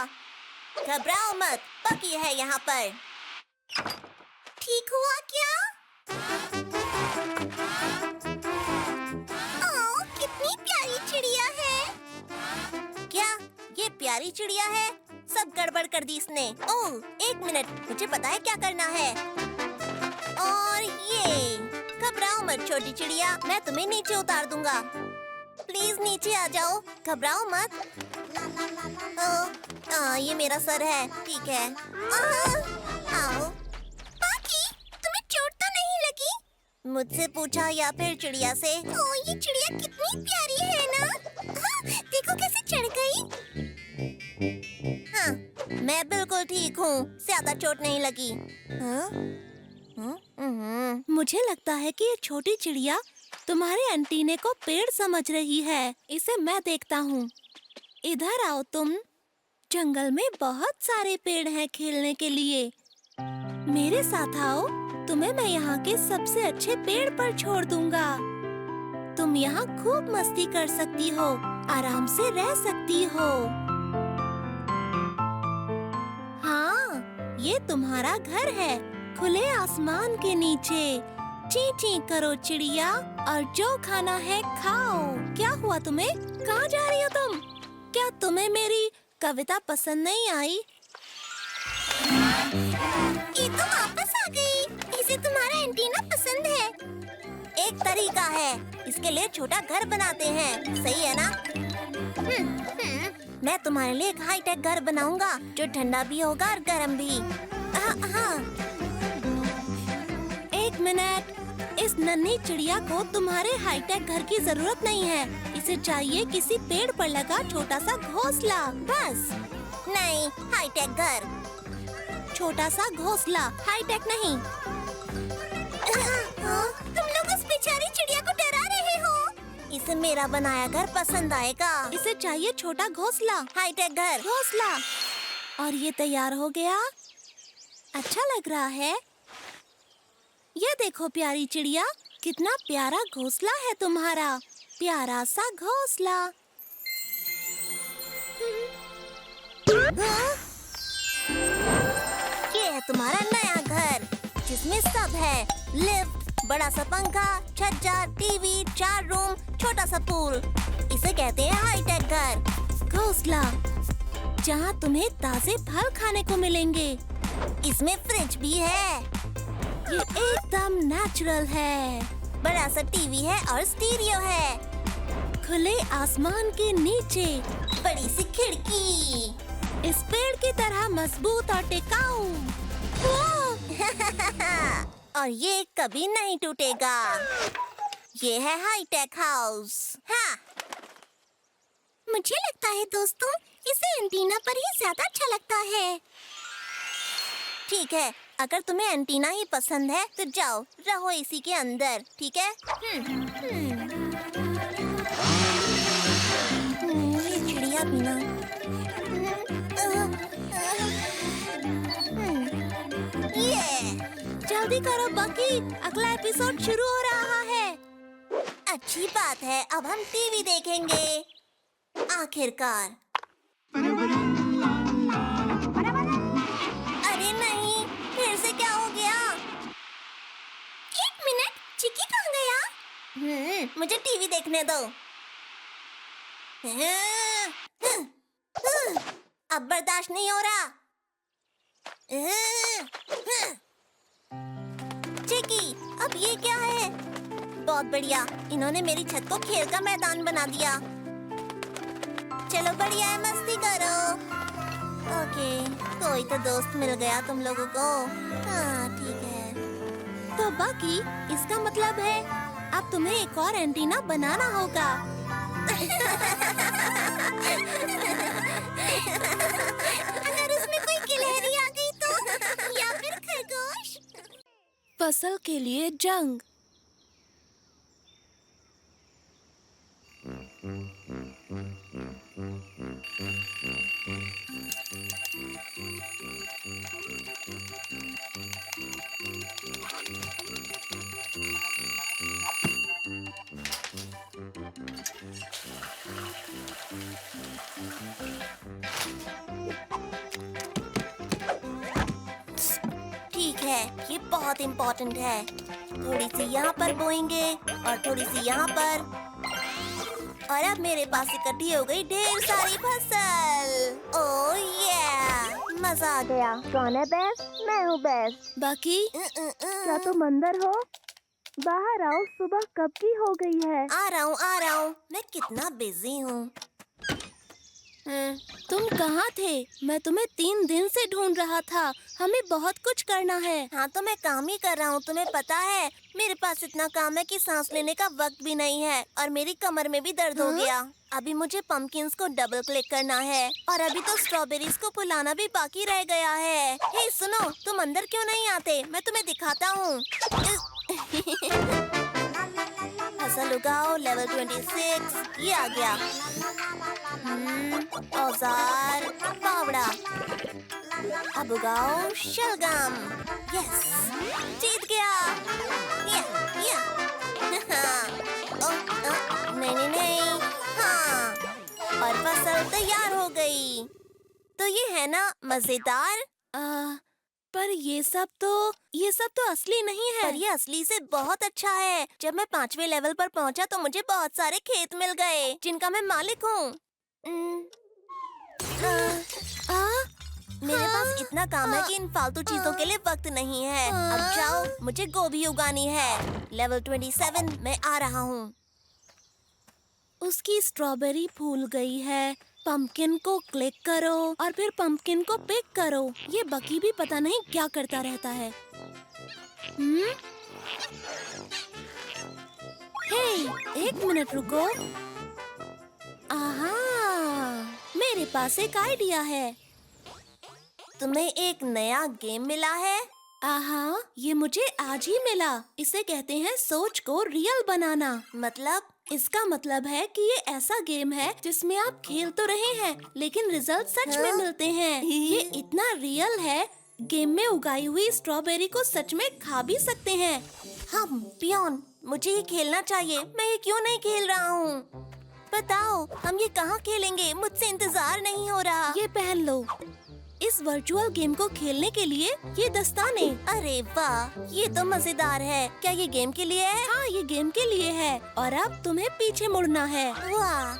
घबराओ मत, बकी है यहाँ पर। ठीक हुआ क्या? ओह, कितनी प्यारी चिड़िया है। क्या ये प्यारी चिड़िया है? सब गड़बड़ कर दी इसने। ओह, एक मिनट, मुझे पता है क्या करना है। और ये, घबराओ मत छोटी चिड़िया, मैं तुम्हें नीचे उतार दूंगा। प्लीज नीचे आ जाओ, घबराओ मत। ये मेरा सर है, ठीक है। आओ। बाकी, तुम्हें चोट तो नहीं लगी? मुझसे पूछा या फिर चिड़िया से? ओह, ये चिड़िया कितनी प्यारी है ना? हाँ, देखो कैसे चढ़ गई। हाँ, मैं बिल्कुल ठीक हूँ, ज्यादा चोट नहीं लगी। मुझे लगता है कि ये छोटी चिड़िया तुम्हारे एंटीने को पेड़ समझ रही है। इसे मैं देखता हूँ। इधर आओ तुम। जंगल में बहुत सारे पेड़ हैं खेलने के लिए। मेरे साथ आओ, तुम्हें मैं यहाँ के सबसे अच्छे पेड़ पर छोड़ दूंगा। तुम यहाँ खूब मस्ती कर सकती हो, आराम से रह सकती हो। हाँ, ये तुम्हारा घर है, खुले आसमान के नीचे। ची ची करो चिड़िया, और जो खाना है खाओ। क्या हुआ तुम्हें? कहाँ जा रही हो तुम? क्या तुम्हें मेरी कविता पसंद नहीं आई? ये तो वापस आ गई। इसे तुम्हारा एंटीना पसंद है। एक तरीका है, इसके लिए छोटा घर बनाते हैं, सही है ना? मैं तुम्हारे लिए एक हाईटेक घर बनाऊंगा, जो ठंडा भी होगा और गर्म भी। हाँ। एक मिनट, इस नन्ही चिड़िया को तुम्हारे हाईटेक घर की जरूरत नहीं है। इसे चाहिए किसी पेड़ पर लगा छोटा सा घोंसला, बस। नहीं, हाईटेक घर। छोटा सा घोंसला, हाईटेक नहीं। तुम लोग उस बेचारी चिड़िया को डरा रहे हो। इसे मेरा बनाया घर पसंद आएगा। इसे चाहिए छोटा घोंसला, हाईटेक घर। घोंसला। और ये तैयार हो गया। अच्छा लग रहा है। ये देखो प्यारी चिड़िया, कितना प्यारा घोंसला है तुम्हारा। प्यारा सा घोंसला। ये है तुम्हारा नया घर, जिसमें सब है। लिफ्ट, बड़ा सा पंखा, छज्जा, टीवी, 4 रूम, छोटा सा पूल। इसे कहते हैं हाईटेक घर। घोंसला, जहाँ तुम्हें ताजे फल खाने को मिलेंगे। इसमें फ्रिज भी है। ये एकदम नेचुरल है। बड़ा सा टीवी है और स्टीरियो है। खुले आसमान के नीचे बड़ी सी खिड़की। इस पेड़ की तरह मजबूत और टिकाऊ। और ये कभी नहीं टूटेगा। ये है हाईटेक हाउस। हाँ। मुझे लगता है दोस्तों, इसे एंटीना पर ही ज्यादा अच्छा लगता है। ठीक है, अगर तुम्हें एंटीना ही पसंद है तो जाओ, रहो इसी के अंदर, ठीक है? ये चिड़िया भी ना। ये जल्दी करो बकी, अगला एपिसोड शुरू हो रहा है। अच्छी बात है, अब हम टीवी देखेंगे। आखिरकार। अरे नहीं, फिर से क्या हो गया? एक मिनट, चिक्की कहाँ गया? मुझे टीवी देखने दो। अब बर्दाश्त नहीं हो रहा। चिक्की, अब ये क्या है? बहुत बढ़िया, इन्होंने मेरी छत को खेल का मैदान बना दिया। चलो बढ़िया है, मस्ती करो। ओके, कोई तो दोस्त मिल गया तुम लोगों को। हाँ ठीक है। तो बाकी इसका मतलब है अब तुम्हें एक और एंटीना बनाना होगा। अगर उसमें कोई गिलहरी आ गई तो, या फिर खरगोश। फसल के लिए जंग। बहुत इम्पोर्टेंट है। थोड़ी सी यहाँ पर बोएंगे और थोड़ी सी यहाँ पर, और अब मेरे पास इकट्ठी हो गई ढेर सारी फसल। ओह ये मजा आ गया। कौन है बेस्ट? मैं हूँ बेस्ट। बाकी क्या तुम अंदर हो? बाहर आओ, सुबह कब की हो गई है। आ रहा हूँ। मैं कितना बिजी हूँ। तुम कहाँ थे? मैं तुम्हें 3 दिन से ढूंढ रहा था। हमें बहुत कुछ करना है। हाँ तो मैं काम ही कर रहा हूँ, तुम्हें पता है। मेरे पास इतना काम है कि सांस लेने का वक्त भी नहीं है, और मेरी कमर में भी दर्द हो गया। अभी मुझे पम्पकिंस को डबल क्लिक करना है, और अभी तो स्ट्रॉबेरीज को फुलाना भी बाकी रह गया है। हे सुनो, तुम अंदर क्यों नहीं आते? मैं तुम्हें दिखाता हूँ। फसल उगाओ लेवल 26, ये आ गया। औजार, फावड़ा। अब उगाओ शलगम। यस, जीत गया। या। नहीं। हाँ, और फसल तैयार हो गई। तो ये है ना मजेदार? पर ये सब तो असली नहीं है। पर ये असली से बहुत अच्छा है। जब मैं 5वें लेवल पर पहुंचा तो मुझे बहुत सारे खेत मिल गए, जिनका मैं मालिक हूँ। मेरे पास इतना काम है कि इन फालतू चीजों के लिए वक्त नहीं है। अब जाओ, मुझे गोभी उगानी है। लेवल 27 में आ रहा हूँ। उसकी स्ट्रॉबेरी फूल गई है। पंपकिन को क्लिक करो और फिर पंपकिन को पिक करो। ये बकी भी पता नहीं क्या करता रहता है। हे, 1 मिनट रुको। आहा, मेरे पास एक आइडिया है। तुम्हें एक नया गेम मिला है? आहा, ये मुझे आज ही मिला। इसे कहते हैं सोच को रियल बनाना। मतलब? इसका मतलब है कि ये ऐसा गेम है जिसमें आप खेल तो रहे हैं, लेकिन रिजल्ट सच में मिलते हैं। ये इतना रियल है, गेम में उगाई हुई स्ट्रॉबेरी को सच में खा भी सकते हैं। हम पियोन, मुझे ये खेलना चाहिए। मैं ये क्यों नहीं खेल रहा हूँ? बताओ, हम ये कहाँ खेलेंगे? मुझसे इंतजार नहीं हो रहा। ये पहन लो। इस वर्चुअल गेम को खेलने के लिए ये दस्ताने। अरे वाह, ये तो मजेदार है। क्या ये गेम के लिए है? हाँ, ये गेम के लिए है। और अब तुम्हें पीछे मुड़ना है। वाह,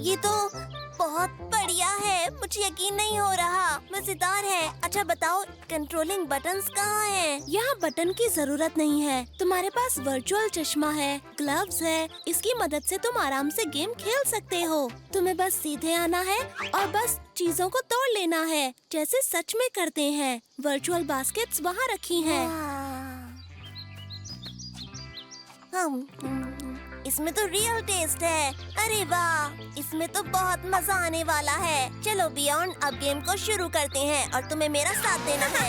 ये तो बहुत बढ़िया है। मुझे यकीन नहीं हो रहा। मजेदार है। अच्छा बताओ, कंट्रोलिंग बटन्स कहाँ हैं? यहाँ बटन की जरूरत नहीं है। तुम्हारे पास वर्चुअल चश्मा है, ग्लव्स है। इसकी मदद से तुम आराम से गेम खेल सकते हो। तुम्हें बस सीधे आना है और बस चीजों को तोड़ लेना है, जैसे सच में करते हैं। वर्चुअल बास्केट्स वहाँ रखी हैं। इसमें तो रियल टेस्ट है। अरे वाह, इसमें तो बहुत मजा आने वाला है। चलो बियॉन्ड, अब गेम को शुरू करते हैं और तुम्हें मेरा साथ देना है।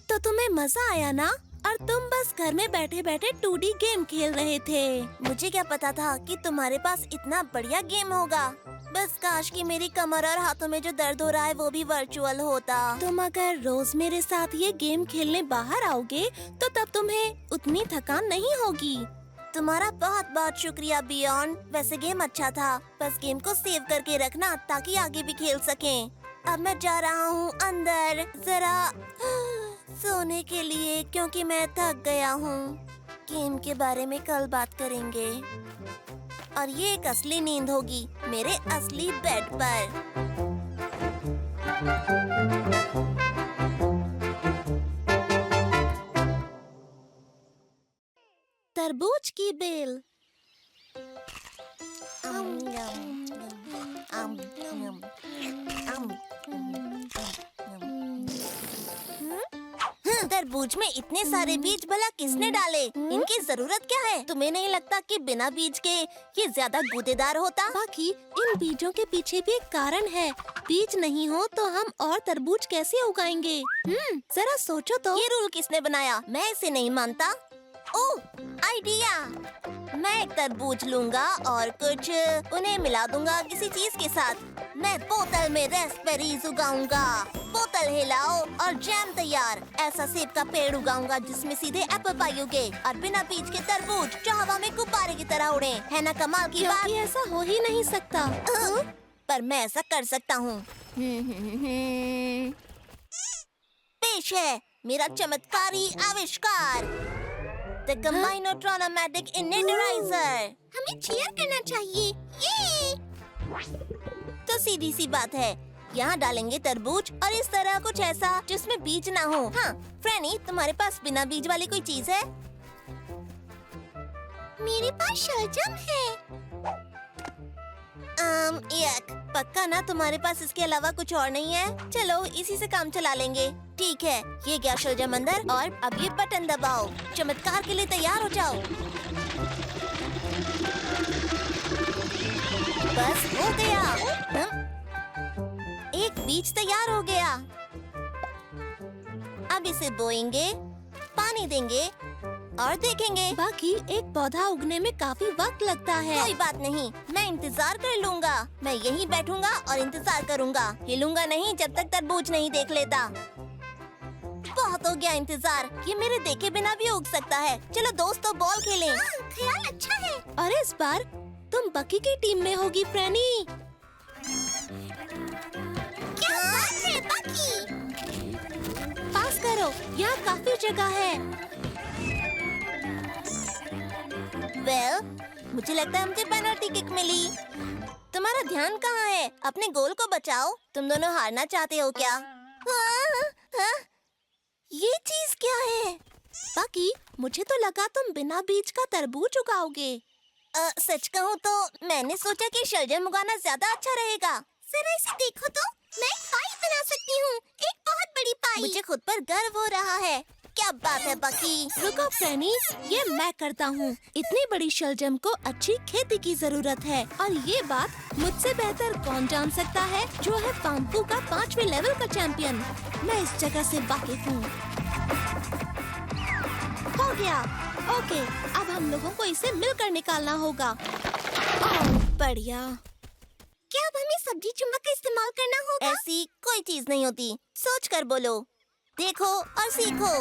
तो तुम्हें मजा आया ना? और तुम बस घर में बैठे बैठे 2D गेम खेल रहे थे। मुझे क्या पता था कि तुम्हारे पास इतना बढ़िया गेम होगा। बस काश कि मेरी कमर और हाथों में जो दर्द हो रहा है वो भी वर्चुअल होता। तुम अगर रोज मेरे साथ ये गेम खेलने बाहर आओगे तो तब तुम्हें उतनी थकान नहीं होगी। तुम्हारा बहुत बहुत शुक्रिया बियॉन्ड। वैसे गेम अच्छा था, बस गेम को सेव करके रखना ताकि आगे भी खेल सकें। अब मैं जा रहा हूँ अंदर जरा सोने के लिए, क्योंकि मैं थक गया हूँ। गेम के बारे में कल बात करेंगे, और ये एक असली नींद होगी मेरे असली बेड पर। तरबूज की बेल। तरबूज में इतने सारे बीज भला किसने डाले? इनकी जरूरत क्या है? तुम्हें नहीं लगता कि बिना बीज के ये ज्यादा गूदेदार होता? बाकी इन बीजों के पीछे भी एक कारण है। बीज नहीं हो तो हम और तरबूज कैसे उगाएंगे? जरा सोचो तो। ये रूल किसने बनाया? मैं इसे नहीं मानता। ओह, आइडिया! मैं एक तरबूज लूंगा और कुछ उन्हें मिला दूंगा किसी चीज के साथ। मैं बोतल में रास्पबेरीज उगाऊंगा। बोतल हिलाओ और जैम तैयार। ऐसा सेब का पेड़ उगाऊंगा जिसमें सीधे एप्पल पाई उगे और बिना बीज के तरबूज जो हवा में गुब्बारे की तरह उड़े। है ना कमाल की बात? क्योंकि ऐसा हो ही नहीं सकता। पर मैं ऐसा कर सकता हूँ। पेश है मेरा चमत्कारी आविष्कार, द कम्बाइनोट्रोनोमैटिक इनेटराइजर। हमें चीयर करना चाहिए। ये तो सीधी सी बात है, यहाँ डालेंगे तरबूज और इस तरह कुछ ऐसा जिसमें बीज ना हो। हाँ, फ्रैनी, तुम्हारे पास बिना बीज वाली कोई चीज है? मेरे पास शलजम है। यक, पक्का ना तुम्हारे पास इसके अलावा कुछ और नहीं है? चलो इसी से काम चला लेंगे। ठीक है, ये गया शलजम अंदर और अब ये बटन दबाओ। चमत्कार के लिए तैयार हो जाओ। बस हो गया। एक बीज तैयार हो गया। अब इसे बोएंगे, पानी देंगे और देखेंगे। बाकी एक पौधा उगने में काफी वक्त लगता है। कोई बात नहीं, मैं इंतजार कर लूंगा। मैं यहीं बैठूंगा और इंतजार करूंगा। हिलूंगा नहीं जब तक तरबूज नहीं देख लेता। बहुत हो गया इंतजार। ये मेरे देखे बिना भी उग सकता है। चलो दोस्तों, बॉल खेलें। ख्याल अच्छा है। और इस बार तुम बकी की टीम में होगी फ्रैनी। क्या बात है बकी? पास करो, यहाँ काफी जगह है। वेल, मुझे लगता है मुझे पेनल्टी किक मिली। तुम्हारा ध्यान कहाँ है? अपने गोल को बचाओ। तुम दोनों हारना चाहते हो क्या? ये चीज क्या है? बाकी मुझे तो लगा तुम बिना बीज का तरबूज उगाओगे। सच कहूँ तो मैंने सोचा कि शलजम उगाना ज्यादा अच्छा रहेगा। जरा इसे देखो तो, मैं पाई बना सकती हूँ। एक बहुत बड़ी पाई। मुझे खुद पर गर्व हो रहा है। क्या बात है बकी? रुको फ्रैनी, ये मैं करता हूँ। इतनी बड़ी शलजम को अच्छी खेती की जरूरत है और ये बात मुझसे बेहतर कौन जान सकता है, जो है फार्मपू का 5वें लेवल का चैंपियन। मैं इस जगह से वाकिफ हूँ। हो गया। ओके, अब हम लोगों को इसे मिलकर निकालना होगा। बढ़िया। क्या अब हमें सब्जी चुम्बक का इस्तेमाल करना होगा? ऐसी कोई चीज नहीं होती। सोच कर बोलो, देखो और सीखो।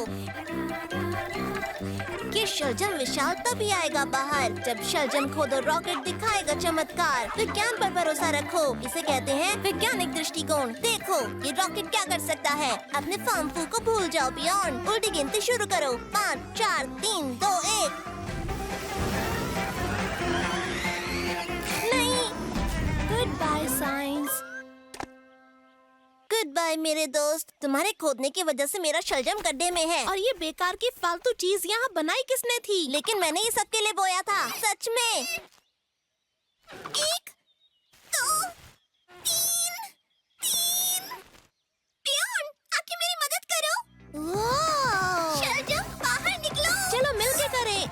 ये शलजम विशाल तभी आएगा बाहर जब शलजम खोदो रॉकेट दिखाएगा चमत्कार। विज्ञान पर भरोसा रखो, इसे कहते हैं वैज्ञानिक दृष्टिकोण। देखो ये रॉकेट क्या कर सकता है। अपने फार्मपू को भूल जाओ बियॉन्ड। उल्टी गिनती शुरू करो। 5, 4, 3, 2, 1। नहीं। Goodbye science. Goodbye मेरे दोस्त। तुम्हारे खोदने की वजह से मेरा शलजम गड्ढे में है। और ये बेकार की फालतू चीज यहाँ बनाई किसने थी? लेकिन मैंने ये सबके लिए बोया था। सच में। 1, 2, 3, 3। पियोन, आके मेरी मदद करो। शलजम बाहर निकलो। चलो मिलके करें।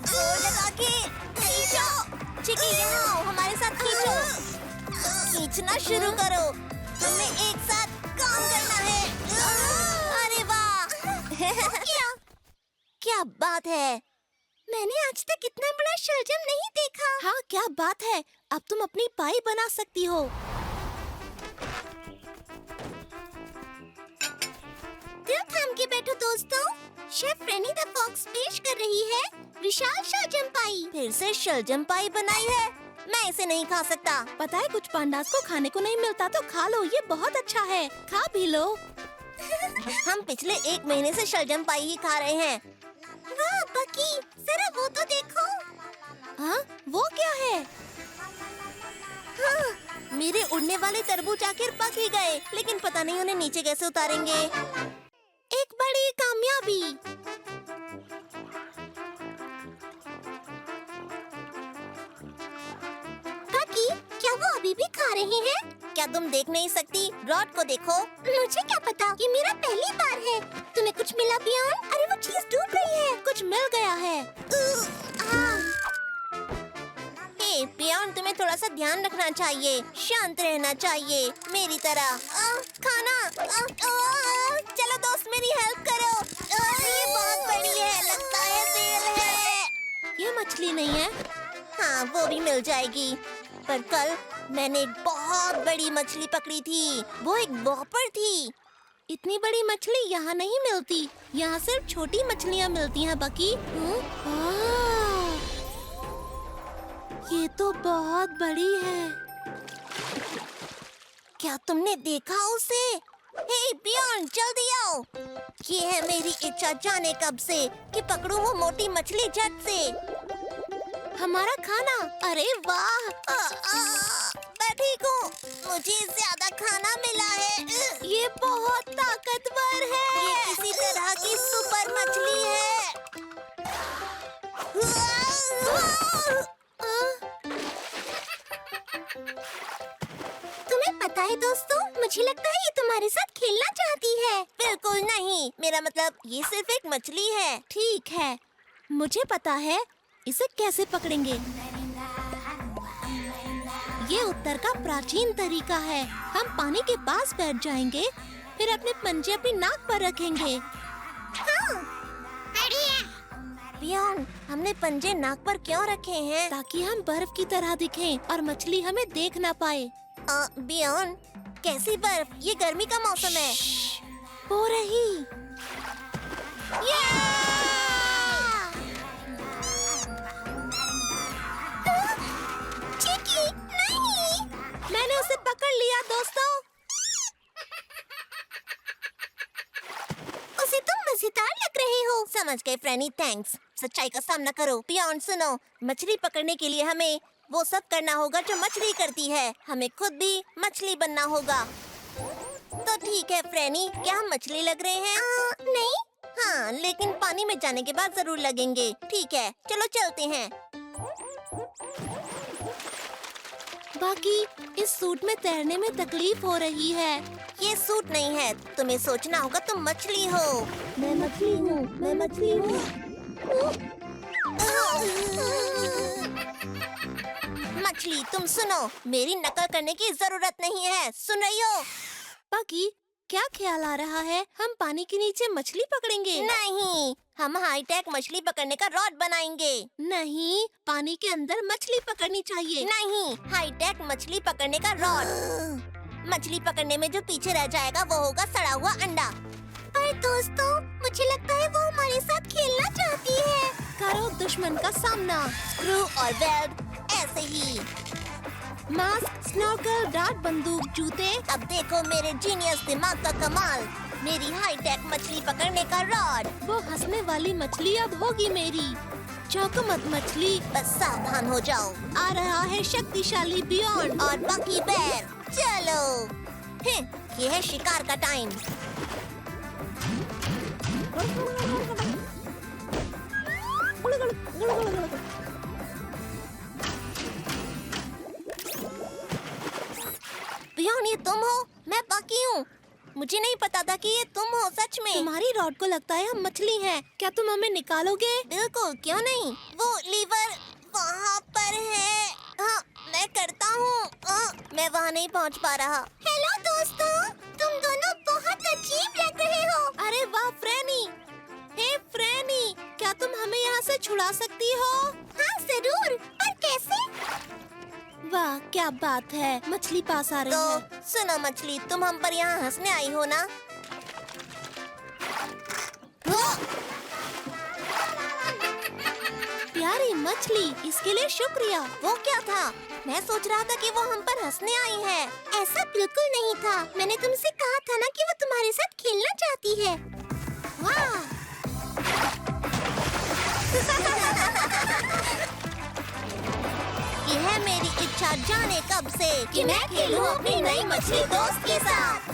जोर लगा के खींचो। चिकी यहाँ आओ, हमारे साथ खींचो। खींचना शुरू करो। हमें एक साथ काम करना है। अरे वाह! क्या बात है। मैंने आज तक इतना बड़ा शलजम नहीं देखा। हाँ, क्या बात है। अब तुम अपनी पाई बना सकती हो। दिल थाम के बैठो दोस्तों। शेफ फ्रेनी द फॉक्स पेश कर रही है विशाल शलजम पाई। फिर से शलजम पाई बनाई है। मैं इसे नहीं खा सकता। पता है कुछ पांडास को खाने को नहीं मिलता तो खा लो, ये बहुत अच्छा है। खा भी लो। हम पिछले 1 महीने से शलजम पाई ही खा रहे हैं। वाह बकी, जरा वो तो देखो। हाँ, वो क्या है? हाँ, मेरे उड़ने वाले तरबूज आखिर पक ही गए, लेकिन पता नहीं उन्हें नीचे कैसे उतारेंगे। एक बड़ी कामयाबी। बकी, क्या वो अभी भी खा रहे हैं? क्या तुम देख नहीं सकती? रॉड को देखो। मुझे क्या पता, ये मेरा पहली बार है। तुम्हें कुछ मिला पियोन? अरे वो चीज डूब रही है। कुछ मिल गया है। हे पियोन, तुम्हें थोड़ा सा ध्यान रखना चाहिए। शांत रहना चाहिए, मेरी तरह। खाना। चलो दोस्तों, प्लीज मेरी हेल्प करो। ये बहुत बड़ी है, लगता है बेल है। ये मछली नहीं है। हाँ, वो भी मिल जाएगी। पर कल मैंने एक बहुत बड़ी मछली पकड़ी थी। वो एक वॉपर थी। इतनी बड़ी मछली यहाँ नहीं मिलती। यहाँ सिर्फ छोटी मछलियाँ मिलती हैं बकी। ये तो बहुत बड़ी है। क्या तुमने देखा उसे? हे बियॉन्ड, जल्दी आओ। ये है मेरी इच्छा जाने कब से कि पकड़ूं वो मोटी मछली झट से। हमारा खाना। अरे वाह, मैं ठीक हूँ। मुझे ज्यादा खाना मिला है। ये बहुत ताकतवर है। ये किसी तरह की सुपर मछली है। तुम्हें पता है दोस्तों, मुझे लगता है ये तुम्हारे साथ खेलना चाहती है। बिल्कुल नहीं, मेरा मतलब ये सिर्फ एक मछली है। ठीक है, मुझे पता है इसे कैसे पकड़ेंगे। ये उत्तर का प्राचीन तरीका है। हम पानी के पास बैठ जाएंगे, फिर अपने पंजे अपनी नाक पर रखेंगे। बियॉन्ड, हमने पंजे नाक पर क्यों रखे हैं? ताकि हम बर्फ की तरह दिखें और मछली हमें देख ना पाए। बियॉन्ड, कैसी बर्फ? ये गर्मी का मौसम है। हो रही। चिकी, नहीं। मैंने उसे पकड़ लिया दोस्तों। उसे तुम मजेदार लग रहे हो। समझ गए फ्रेंडी, थैंक्स। सच्चाई का सामना करो। बियॉन्ड सुनो, मछली पकड़ने के लिए हमें वो सब करना होगा जो मछली करती है। हमें खुद भी मछली बनना होगा। तो ठीक है फ्रेनी, क्या हम मछली लग रहे हैं? नहीं। हाँ, लेकिन पानी में जाने के बाद जरूर लगेंगे। ठीक है, चलो चलते हैं। बाकी इस सूट में तैरने में तकलीफ हो रही है। ये सूट नहीं है, तुम्हें सोचना होगा तुम मछली हो। मैं मछली हूँ, मैं मछली हूँ। मछली, तुम सुनो, मेरी नकल करने की जरूरत नहीं है। सुन रही हो? बाकी क्या ख्याल आ रहा है? हम पानी के नीचे मछली पकड़ेंगे? नहीं, हम हाईटेक मछली पकड़ने का रॉड बनाएंगे। नहीं, पानी के अंदर मछली पकड़नी चाहिए। नहीं, हाईटेक मछली पकड़ने का रॉड। मछली पकड़ने में जो पीछे रह जाएगा वो होगा सड़ा हुआ अंडा। पर दोस्तों, मुझे लगता है वो हमारे साथ खेलना चाहती है। करो दुश्मन का सामना। स्क्रू और वेल्ड, ऐसे ही। मास्क, स्नॉर्कल, डार्ट बंदूक, जूते। अब देखो मेरे जीनियस दिमाग का कमाल। मेरी हाईटेक मछली पकड़ने का रॉड। वो हंसने वाली मछली अब होगी मेरी। चौंको मत मछली, बस सावधान हो जाओ। आ रहा है शक्तिशाली बियॉन्ड और बकी बेर। चलो, ये है शिकार का टाइम। बियॉन्ड, ये तुम हो? मैं बाकी हूँ। मुझे नहीं पता था कि ये तुम हो सच में। तुम्हारी रॉड को लगता है हम मछली हैं। क्या तुम हमें निकालोगे? बिल्कुल, क्यों नहीं। वो लीवर वहाँ पर है। हाँ, मैं करता हूँ। मैं वहाँ नहीं पहुँच पा रहा। हेलो दोस्तों, तुम दोनों बहुत अजीब लग रहे हो। अरे वाह फ्रैनी। हे फ्रैनी, क्या तुम हमें यहाँ से छुड़ा सकती हो? हाँ जरूर, पर कैसे? वाह क्या बात है, मछली पास आ रही है। तो सुनो मछली, तुम हम पर यहाँ हंसने आई हो ना? प्यारी मछली, इसके लिए शुक्रिया। वो क्या था? मैं सोच रहा था कि वो हम पर हंसने आई है। ऐसा बिल्कुल नहीं था। मैंने तुमसे कहा था ना कि वो तुम्हारे साथ खेलना चाहती है। वाह! ये है मेरी इच्छा जाने कब से कि मैं खेलूं अपनी नई मछली दोस्त के साथ।